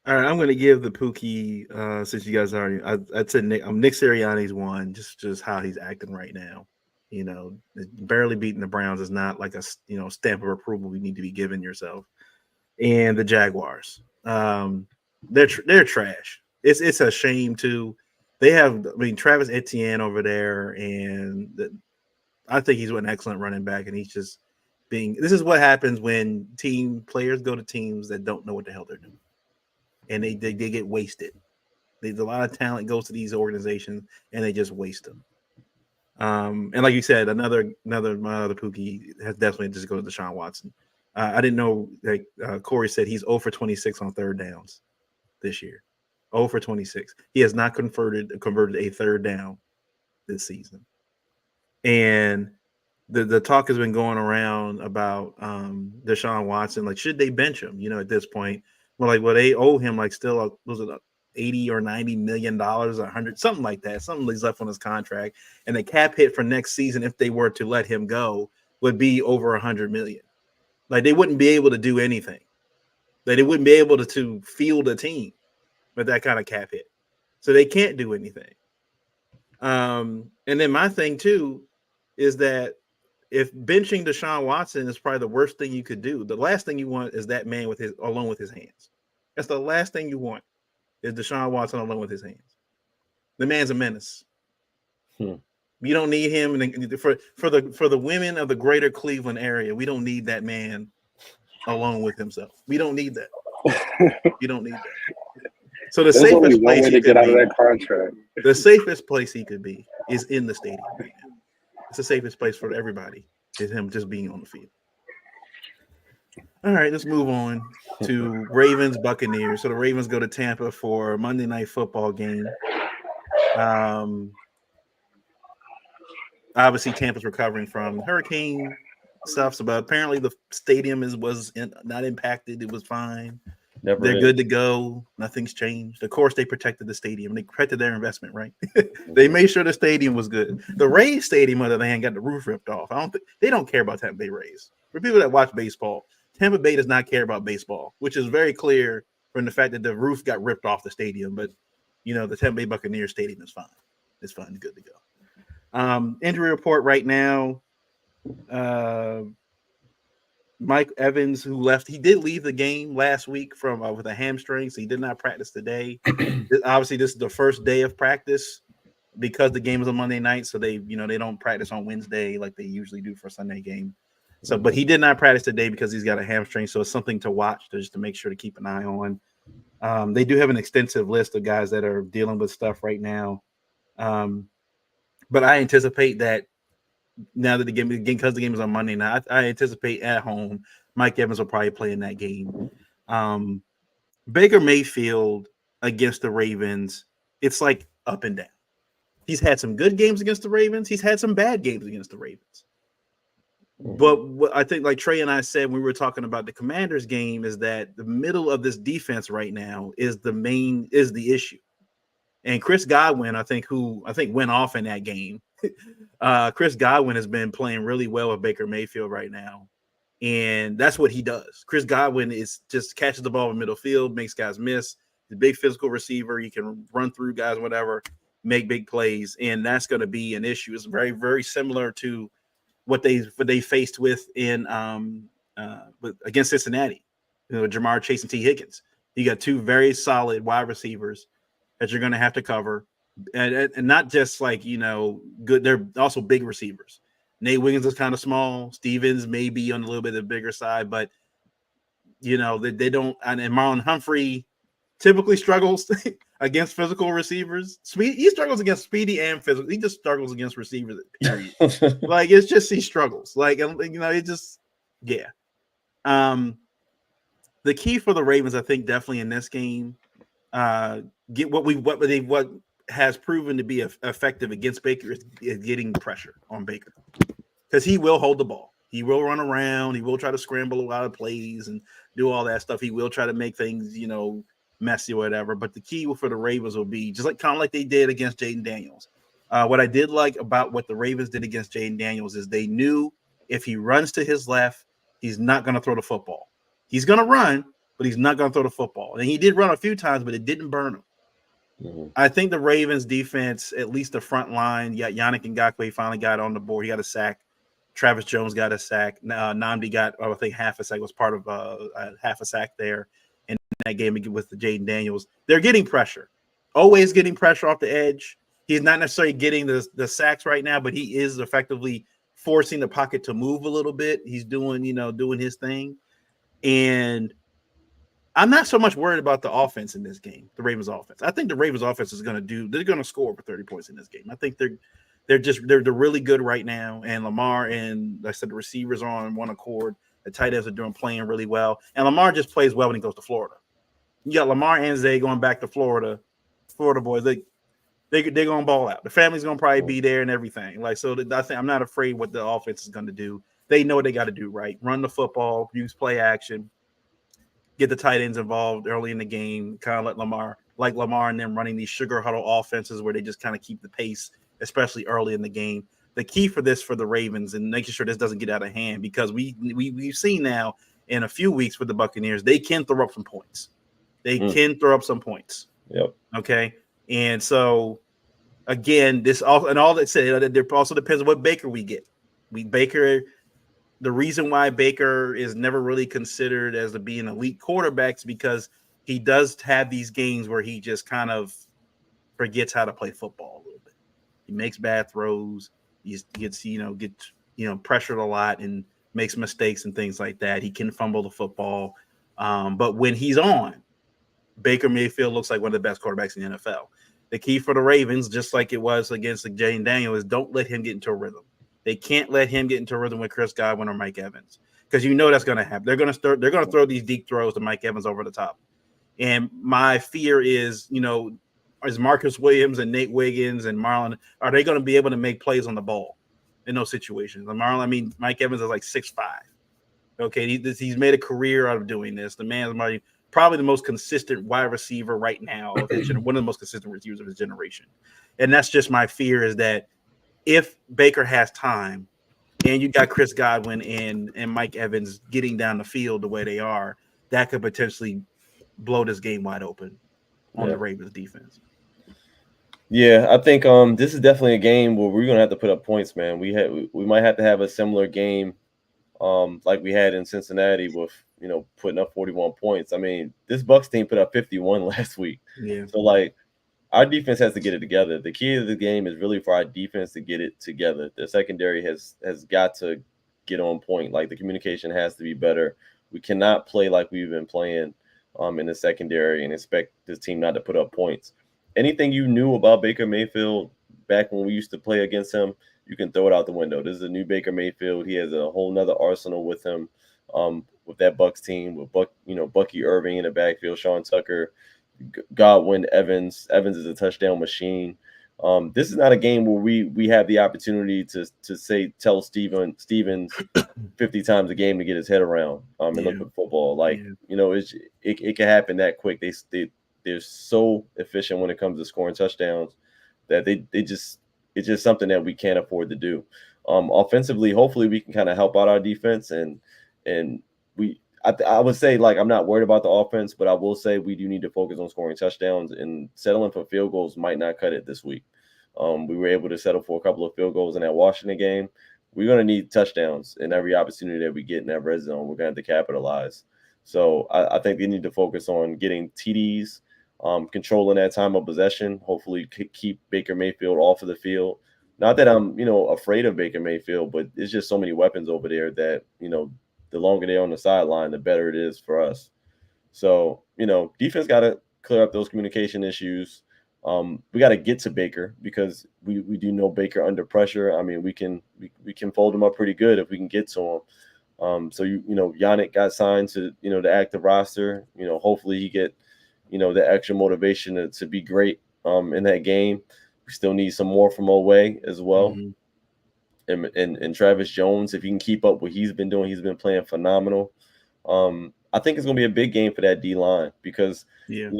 All right, I'm going to give the Pookie, since you guys already, I'd say Nick Sirianni's one, just how he's acting right now. Barely beating the Browns is not like a stamp of approval you need to be giving yourself. And the Jaguars, they're trash. It's a shame too. They have, Travis Etienne over there, and I think he's an excellent running back, and he's just this is what happens when team players go to teams that don't know what the hell they're doing, and they get wasted. There's a lot of talent goes to these organizations, and they just waste them. And like you said, my other Pookie has definitely just go to Deshaun Watson. I didn't know, like Corey said, he's 0 for 26 on third downs this year. 0 for 26. He has not converted a third down this season. And the talk has been going around about Deshaun Watson. Like, should they bench him? At this point, they owe him like still was it $80 or $90 million, 100, something like that. Something he's left on his contract, and the cap hit for next season, if they were to let him go, would be over $100 million. Like, they wouldn't be able to do anything. Like, they wouldn't be able to field a team with that kind of cap hit. So they can't do anything. And then my thing too is that if benching Deshaun Watson is probably the worst thing you could do, the last thing you want is that man with his alone with his hands. That's the last thing you want is Deshaun Watson alone with his hands. The man's a menace. You don't need him, and for the women of the greater Cleveland area, we don't need that man alone with himself. We don't need that. You don't need that. So the There's only safest one place way he to get could out of be, that contract. the safest place he could be is in the stadium right now. It's the safest place for everybody is him just being on the field. All right, let's move on to Ravens Buccaneers. So the Ravens go to Tampa for a Monday Night Football game. Obviously, Tampa's recovering from hurricane stuff, but apparently the stadium was not impacted. It was fine. They're good to go. Nothing's changed. Of course, they protected the stadium. They protected their investment, right? They made sure the stadium was good. The Rays stadium, on the other hand, got the roof ripped off. They don't care about Tampa Bay Rays. For people that watch baseball, Tampa Bay does not care about baseball, which is very clear from the fact that the roof got ripped off the stadium. But the Tampa Bay Buccaneers stadium is fine. It's fine. It's good to go. Injury report right now. Mike Evans, who left, he did leave the game last week from with a hamstring, so he did not practice today. Obviously, this is the first day of practice because the game is on Monday night, so they don't practice on Wednesday like they usually do for a Sunday game. So, but he did not practice today because he's got a hamstring, so it's something to watch just to make sure to keep an eye on. They do have an extensive list of guys that are dealing with stuff right now, but I anticipate that. Now that the game, because the game is on Monday night, I anticipate at home Mike Evans will probably play in that game. Baker Mayfield against the Ravens, it's like up and down. He's had some good games against the Ravens. He's had some bad games against the Ravens. But what I think, like Trey and I said when we were talking about the Commanders game, is that the middle of this defense right now is the issue. And Chris Godwin, I think went off in that game. Chris Godwin has been playing really well with Baker Mayfield right now. And that's what he does. Chris Godwin is just catches the ball in the middle field, makes guys miss. The big physical receiver. He can run through guys, whatever, make big plays. And that's going to be an issue. It's very, very similar to what they faced with against Cincinnati. Jamar Chase and T. Higgins. You got two very solid wide receivers that you're going to have to cover. And not just good. They're also big receivers. Nate Wiggins is kind of small. Stevens may be on a little bit of the bigger side, but they don't. And Marlon Humphrey typically struggles against physical receivers. He struggles against speedy and physical. He just struggles against receivers. Period. It's just he struggles. It just yeah. The key for the Ravens, I think, definitely in this game, get what has proven to be effective against Baker is getting pressure on Baker, because he will hold the ball. He will run around. He will try to scramble a lot of plays and do all that stuff. He will try to make things, messy or whatever. But the key for the Ravens will be just kind of like they did against Jaden Daniels. What I did like about what the Ravens did against Jaden Daniels is they knew if he runs to his left, he's not going to throw the football. He's going to run, but he's not going to throw the football. And he did run a few times, but it didn't burn him. Mm-hmm. I think the Ravens defense, at least the front line, Yannick Ngakoue finally got on the board. He got a sack. Travis Jones got a sack. Namdi got, I think, half a sack. Was part of half a sack there in that game with the Jaden Daniels. They're getting pressure. Always getting pressure off the edge. He's not necessarily getting the sacks right now, but he is effectively forcing the pocket to move a little bit. He's doing his thing. And I'm not so much worried about the offense in this game, the Ravens offense. I think the Ravens offense they're going to score over 30 points in this game. I think they're really good right now. And Lamar and, like I said, the receivers are on one accord. The tight ends are playing really well. And Lamar just plays well when he goes to Florida. You got Lamar and Zay going back to Florida. Florida boys, they're going to ball out. The family's going to probably be there and everything. I think I'm not afraid what the offense is going to do. They know what they got to do, right? Run the football, use play action. Get the tight ends involved early in the game, kind of let Lamar and them running these sugar huddle offenses where they just kind of keep the pace, especially early in the game. The key for the Ravens and making sure this doesn't get out of hand, because we've seen now in a few weeks with the Buccaneers, they can throw up some points. They can throw up some points. Yep. Okay. And so again, this all and all that said, it also depends on what Baker we get. Baker. The reason why Baker is never really considered as to be an elite quarterback is because he does have these games where he just kind of forgets how to play football a little bit. He makes bad throws. He gets pressured a lot and makes mistakes and things like that. He can fumble the football, but when he's on, Baker Mayfield looks like one of the best quarterbacks in the NFL. The key for the Ravens, just like it was against Jay and Daniel, is don't let him get into a rhythm. They can't let him get into a rhythm with Chris Godwin or Mike Evans because that's going to happen. They're going to throw these deep throws to Mike Evans over the top. And my fear is, is Marcus Williams and Nate Wiggins and Marlon, are they going to be able to make plays on the ball in those situations? Mike Evans is like 6'5". Okay, he's made a career out of doing this. The man's probably the most consistent wide receiver right now, one of the most consistent receivers of his generation. And that's just my fear, is that if Baker has time and you got Chris Godwin and Mike Evans getting down the field the way they are, that could potentially blow this game wide open on the Ravens defense. Yeah, I think this is definitely a game where we're gonna have to put up points, man. We might have to have a similar game like we had in Cincinnati with putting up 41 points. I mean, this Bucs team put up 51 last week. Yeah. So like our defense has to get it together. The key to the game is really for our defense to get it together. The secondary has got to get on point. Like the communication has to be better. We cannot play like we've been playing in the secondary and expect this team not to put up points. Anything you knew about Baker Mayfield back when we used to play against him, you can throw it out the window. This is a new Baker Mayfield. He has a whole nother arsenal with him, with that Bucs team, with Bucky Irving in the backfield, Sean Tucker, Godwin, Evans. Evans is a touchdown machine. This is not a game where we have the opportunity to tell Stevens 50 times a game to get his head around and look at football. Like it can happen that quick. They're so efficient when it comes to scoring touchdowns that it's just something that we can't afford to do. Offensively, hopefully we can kind of help out our defense and I would say, like, I'm not worried about the offense, but I will say we do need to focus on scoring touchdowns, and settling for field goals might not cut it this week. We were able to settle for a couple of field goals in that Washington game. We're going to need touchdowns in every opportunity that we get in that red zone. We're going to have to capitalize. So I think they need to focus on getting TDs, controlling that time of possession, hopefully keep Baker Mayfield off of the field. Not that I'm, afraid of Baker Mayfield, but there's just so many weapons over there that, the longer they're on the sideline, the better it is for us. So, defense got to clear up those communication issues. We got to get to Baker because we do know Baker under pressure. I mean, we can fold him up pretty good if we can get to him. So Yannick got signed to the active roster. Hopefully he get the extra motivation to be great in that game. We still need some more from Oweh as well. Mm-hmm. And Travis Jones, if he can keep up what he's been doing, he's been playing phenomenal. I think it's going to be a big game for that D line because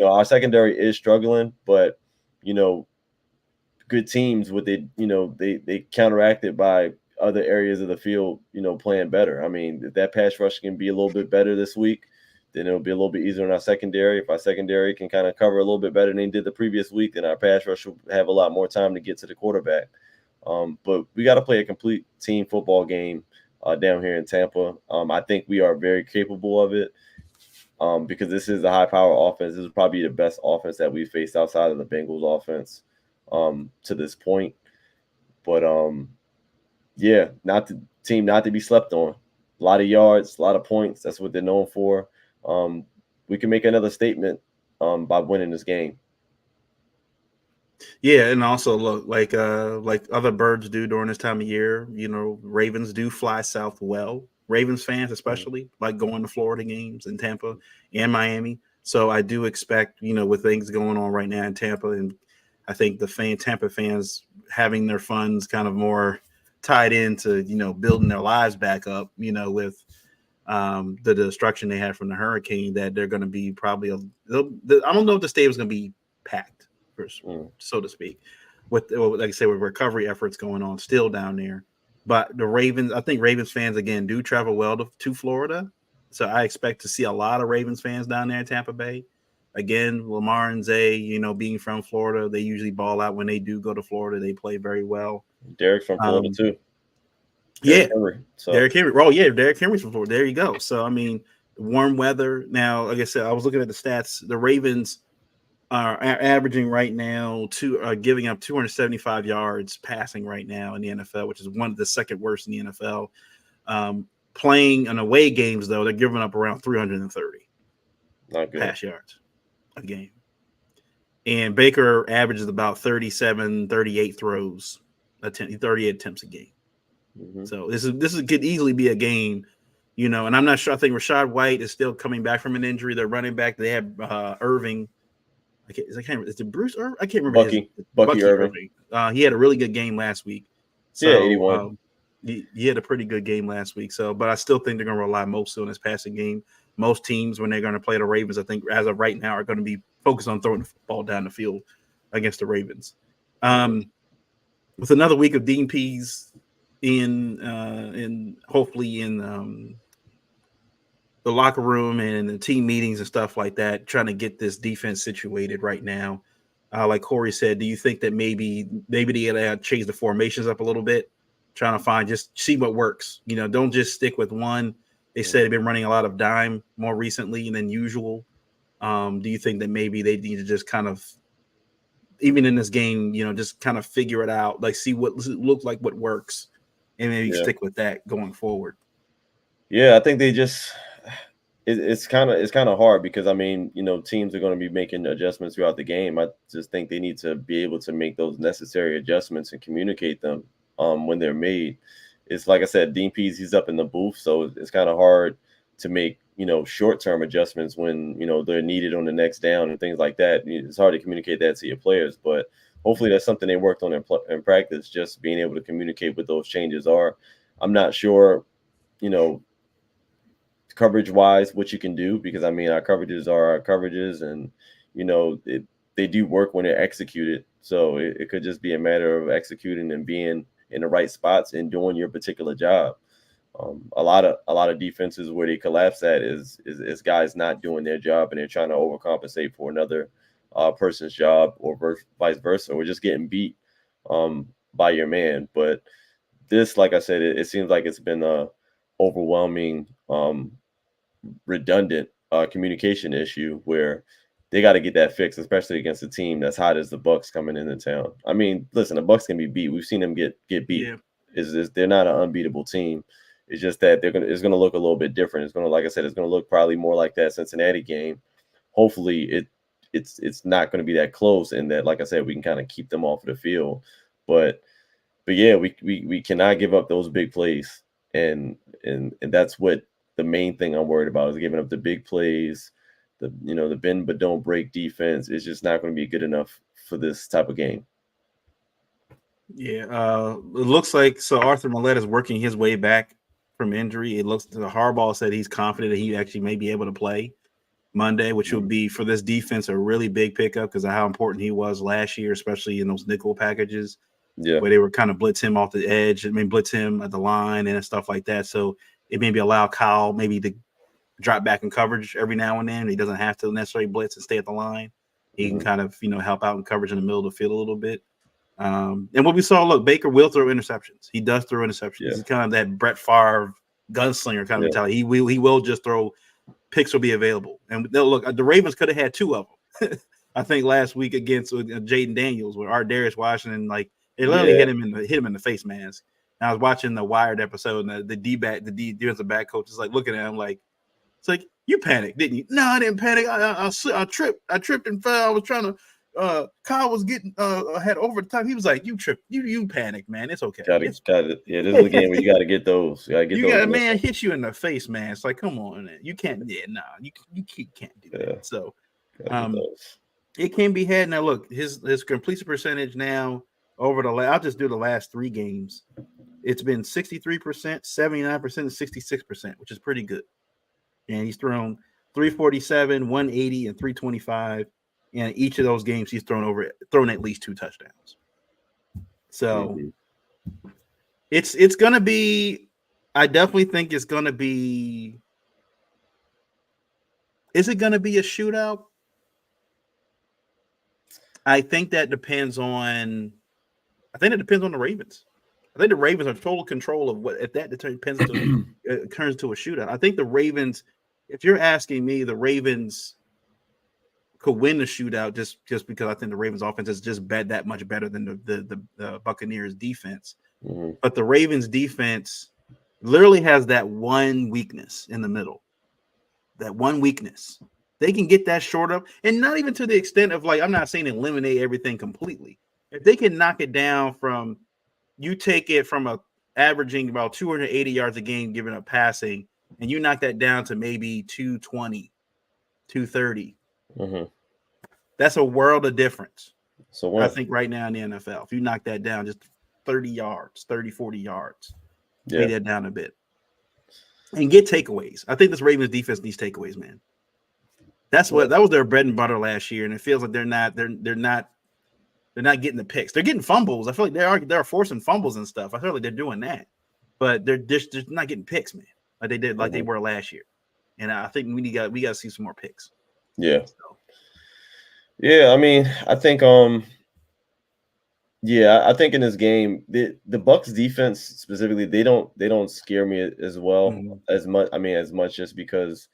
our secondary is struggling, but good teams with it, they counteract it by other areas of the field, playing better. I mean, if that pass rush can be a little bit better this week, then it'll be a little bit easier in our secondary. If our secondary can kind of cover a little bit better than they did the previous week, then our pass rush will have a lot more time to get to the quarterback. But we got to play a complete team football game down here in Tampa. I think we are very capable of it because this is a high-power offense. This is probably the best offense that we've faced outside of the Bengals offense to this point. But, not to be slept on. A lot of yards, a lot of points. That's what they're known for. We can make another statement by winning this game. Yeah, and also look like other birds do during this time of year. Ravens do fly south well. Ravens fans especially like going to Florida games in Tampa and Miami. So I do expect with things going on right now in Tampa, and I think the Tampa fans having their funds kind of more tied into building their lives back up. With the destruction they had from the hurricane, that they're going to be probably I don't know if the stadium's going to be packed, so to speak, with like I say, with recovery efforts going on still down there. But the Ravens, I think Ravens fans again do travel well to Florida, so I expect to see a lot of Ravens fans down there in Tampa Bay. Again, Lamar and Zay, being from Florida, they usually ball out when they do go to Florida. They play very well. Derek's from Florida too. Derrick Henry. So. Derrick Henry. Oh yeah, Derrick Henry's from Florida. There you go. So I mean, warm weather. Now, like I said, I was looking at the stats. The Ravens are averaging right now giving up 275 yards passing right now in the NFL, which is one of the second worst in the NFL. Playing in away games, though, they're giving up around 330 pass yards a game. And Baker averages about 37, 38 throws, 38 attempts a game. Mm-hmm. So this could easily be a game, and I'm not sure. I think Rachaad White is still coming back from an injury. They're running back. They have Irving. Is it Bruce Irving? I can't remember. Bucky Irving. He had a really good game last week. So, yeah, 81. He had a pretty good game last week. So, but I still think they're going to rely mostly on his passing game. Most teams, when they're going to play the Ravens, I think as of right now, are going to be focused on throwing the ball down the field against the Ravens. With another week of Dean Pease in hopefully in the locker room and the team meetings and stuff like that, trying to get this defense situated right now. Like Corey said, do you think that maybe they gotta change the formations up a little bit, trying to just see what works? Don't just stick with one. They said they've been running a lot of dime more recently than usual. Do you think that maybe they need to just kind of, even in this game, just kind of figure it out, like see what looks like, what works, and maybe stick with that going forward? Yeah, I think they just it's kind of hard because I mean, teams are going to be making adjustments throughout the game. I just think they need to be able to make those necessary adjustments and communicate them when they're made. It's like I said, Dean Pease, he's up in the booth, so it's kind of hard to make short-term adjustments when they're needed on the next down and things like that. It's hard to communicate that to your players, but hopefully that's something they worked on in practice, just being able to communicate what those changes are. I'm not sure, coverage-wise, what you can do, because I mean our coverages are our coverages, and they do work when they're executed. So it could just be a matter of executing and being in the right spots and doing your particular job. A lot of defenses where they collapse at is guys not doing their job and they're trying to overcompensate for another person's job, or vice versa, or just getting beat by your man. But this, like I said, it seems like it's been a overwhelming, redundant communication issue where they got to get that fixed, especially against a team that's hot as the Bucs coming into town. I mean, listen, the Bucs can be beat. We've seen them get beat. Yeah. They're not an unbeatable team. It's just that it's gonna look a little bit different. It's gonna, like I said, it's gonna look probably more like that Cincinnati game. Hopefully, it's not gonna be that close, and that, like I said, we can kind of keep them off of the field. But yeah, we cannot give up those big plays, and that's what the main thing I'm worried about is giving up the big plays. The bend but don't break defense is just not going to be good enough for this type of game. Yeah, it looks like Arthur Millette is working his way back from injury. It looks Harbaugh said he's confident that he actually may be able to play Monday, which will be for this defense a really big pickup because of how important he was last year, especially in those nickel packages. Yeah, where they were kind of blitz him off the edge, blitz him at the line and stuff like that. So it maybe allow Kyle maybe to drop back in coverage every now and then. He doesn't have to necessarily blitz and stay at the line. He can kind of, help out in coverage in the middle of the field a little bit. And what we saw, look, Baker will throw interceptions. He does throw interceptions. Yeah. He's kind of that Brett Favre gunslinger kind of mentality. He will just throw. Picks will be available. And look, the Ravens could have had two of them. I think last week against Jaden Daniels with Darius Washington, like they literally hit him in the face mask. And I was watching the Wired episode, and the defensive back coach is like looking at him like, it's like, you panicked, didn't you? No, I didn't panic. I tripped and fell. I was trying to. Kyle was getting had over the top. He was like, "You tripped. You panicked, man. It's okay." Got it. Yeah, this is a game where you got to get those. You got a man hit you in the face, man. It's like, come on, man. You can't. Yeah, nah. You can't do that. So, it can be had. Now, look, his completion percentage now over I'll just do the last 3 games. It's been 63%, 79%, and 66%, which is pretty good. And he's thrown 347, 180, and 325. And each of those games, he's thrown at least 2 touchdowns. So it's going to be. I definitely think it's going to be. Is it going to be a shootout? I think that depends on. I think it depends on the Ravens. I think the Ravens are total control of what if that turns to a shootout. I think the Ravens. If you're asking me, the Ravens could win the shootout just because I think the Ravens offense is just that much better than the Buccaneers defense. Mm-hmm. But the Ravens defense literally has that one weakness in the middle. That one weakness. They can get that short up, and not even to the extent of like, I'm not saying eliminate everything completely. If they can knock it down from, you take it from a averaging about 280 yards a game giving up passing, and you knock that down to maybe 220, 230. Mm-hmm. That's a world of difference. So I think right now in the NFL, if you knock that down just 30 yards, 30, 40 yards, take that down a bit and get takeaways. I think this Ravens defense needs takeaways, man. That was their bread and butter last year, and it feels like they're not getting the picks. They're getting fumbles. I feel like they're forcing fumbles and stuff. I feel like they're doing that, but they're just not getting picks, man. Like they did, like they were last year. And I think we got to see some more picks. Yeah. So. Yeah, I mean, I think I think in this game, the Bucs defense specifically, they don't scare me as well as much. I mean, as much just because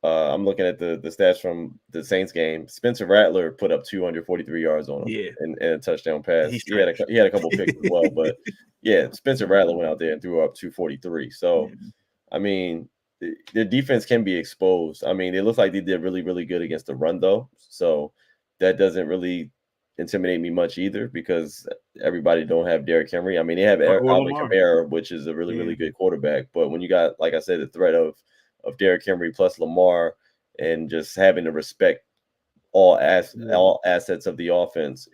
I'm looking at the stats from the Saints game. Spencer Rattler put up 243 yards on him and a touchdown pass. He had a couple picks as well, but yeah, Spencer Rattler went out there and threw up 243. So, I mean, their defense can be exposed. I mean, it looks like they did really, really good against the run, though. So that doesn't really intimidate me much either because everybody don't have Derrick Henry. I mean, they have Alvin Kamara, which is a really, really good quarterback. But when you got, like I said, the threat of Derrick Henry plus Lamar and just having to respect all assets of the offense,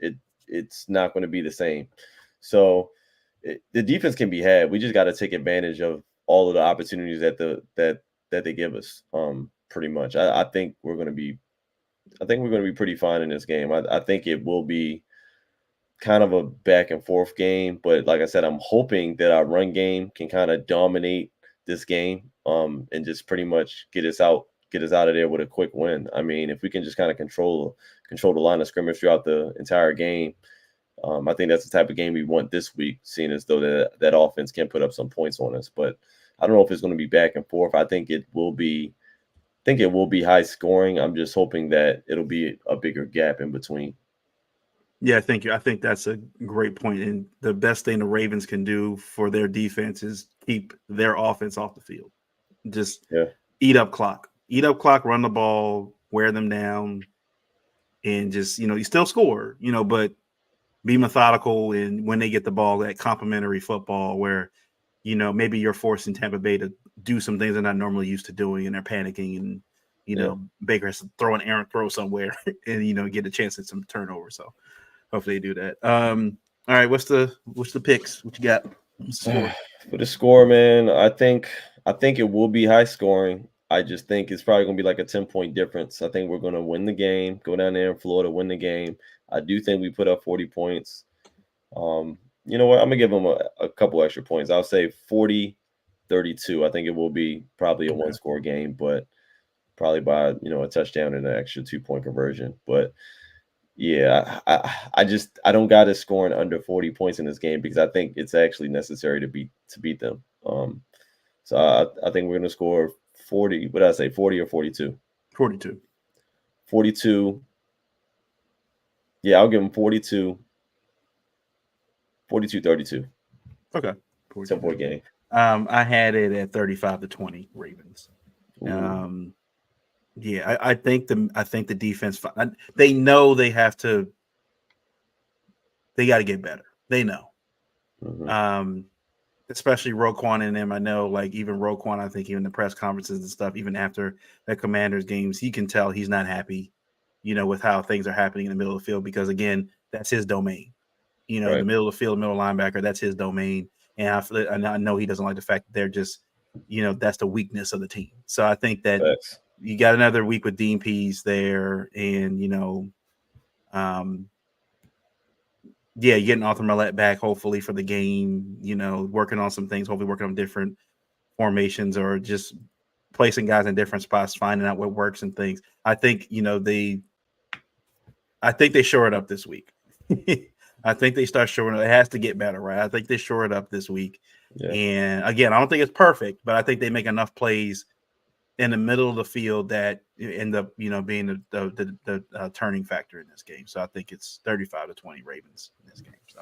it's not going to be the same. So the defense can be had. We just got to take advantage of all of the opportunities that they give us. Pretty much, I think we're going to be pretty fine in this game. I think it will be kind of a back and forth game, but like I said, I'm hoping that our run game can kind of dominate this game, and just pretty much get us out of there with a quick win. I mean, if we can just kind of control the line of scrimmage throughout the entire game, I think that's the type of game we want this week, seeing as though that offense can put up some points on us. But I don't know if it's going to be back and forth. I think it will be high scoring. I'm just hoping that it'll be a bigger gap in between. Yeah, thank you. I think that's a great point. And the best thing the Ravens can do for their defense is keep their offense off the field. Just eat up clock, run the ball, wear them down, and just, you still score, but be methodical. And when they get the ball, that complimentary football where, maybe you're forcing Tampa Bay to do some things they're not normally used to doing, and they're panicking, and Baker has to throw an errant throw somewhere and get a chance at some turnover. So hopefully they do that. All right, what's the picks? What you got? For the score, man, I think it will be high scoring. I just think it's probably going to be like a 10-point difference. I think we're going to win the game, go down there in Florida, win the game. I do think we put up 40 points. You know what? I'm going to give them a couple extra points. I'll say 40-32. I think it will be probably a one-score game, but probably by, a touchdown and an extra 2-point conversion. But yeah, I don't got us scoring under 40 points in this game because I think it's actually necessary to beat them. So I think we're going to score 40. What did I say? 40 or 42? 42. 42. Yeah, I'll give them 42. 42-32. Okay. 10-point game. I had it at 35-20 Ravens. Yeah, I think the defense, they know they got to get better. They know. Especially Roquan and them. I know, like, even Roquan, I think even the press conferences and stuff, even after the Commanders games, he can tell he's not happy, with how things are happening in the middle of the field, because again, that's his domain. Right. The middle of the field, middle linebacker, that's his domain. And I know he doesn't like the fact that they're just, that's the weakness of the team. So I think that you got another week with Dean Pease there, and you're getting Arthur Millette back hopefully for the game. Working on some things, hopefully working on different formations or just placing guys in different spots, finding out what works and things. I think I think they shore it up this week. I think they start shoring it. It has to get better, right? I think they shore it up this week. Yeah. And again, I don't think it's perfect, but I think they make enough plays in the middle of the field that end up, being the turning factor in this game. So I think it's 35-20 Ravens in this game. So.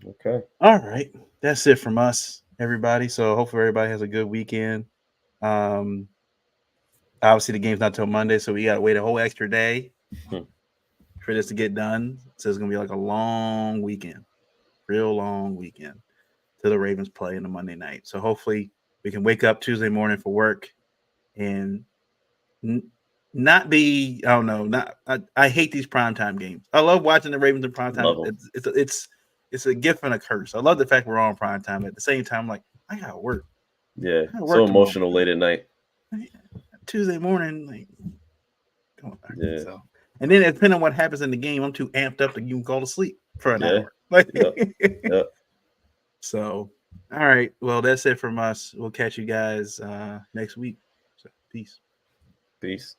Okay. All right. That's it from us, everybody. So hopefully everybody has a good weekend. Obviously the game's not till Monday, so we got to wait a whole extra day for this to get done. So it's going to be like a long weekend, real long weekend till the Ravens play in the Monday night. So hopefully we can wake up Tuesday morning for work and not be, I don't know, I hate these primetime games. I love watching the Ravens in primetime. It's a gift and a curse. I love the fact we're on primetime. At the same time, like, I got to work. Yeah, so emotional late at night. Tuesday morning, like, come on. Yeah. So, and then depending on what happens in the game, I'm too amped up to even go to sleep for an hour. Like, yep. So, all right. Well, that's it from us. We'll catch you guys next week. So, peace. Peace.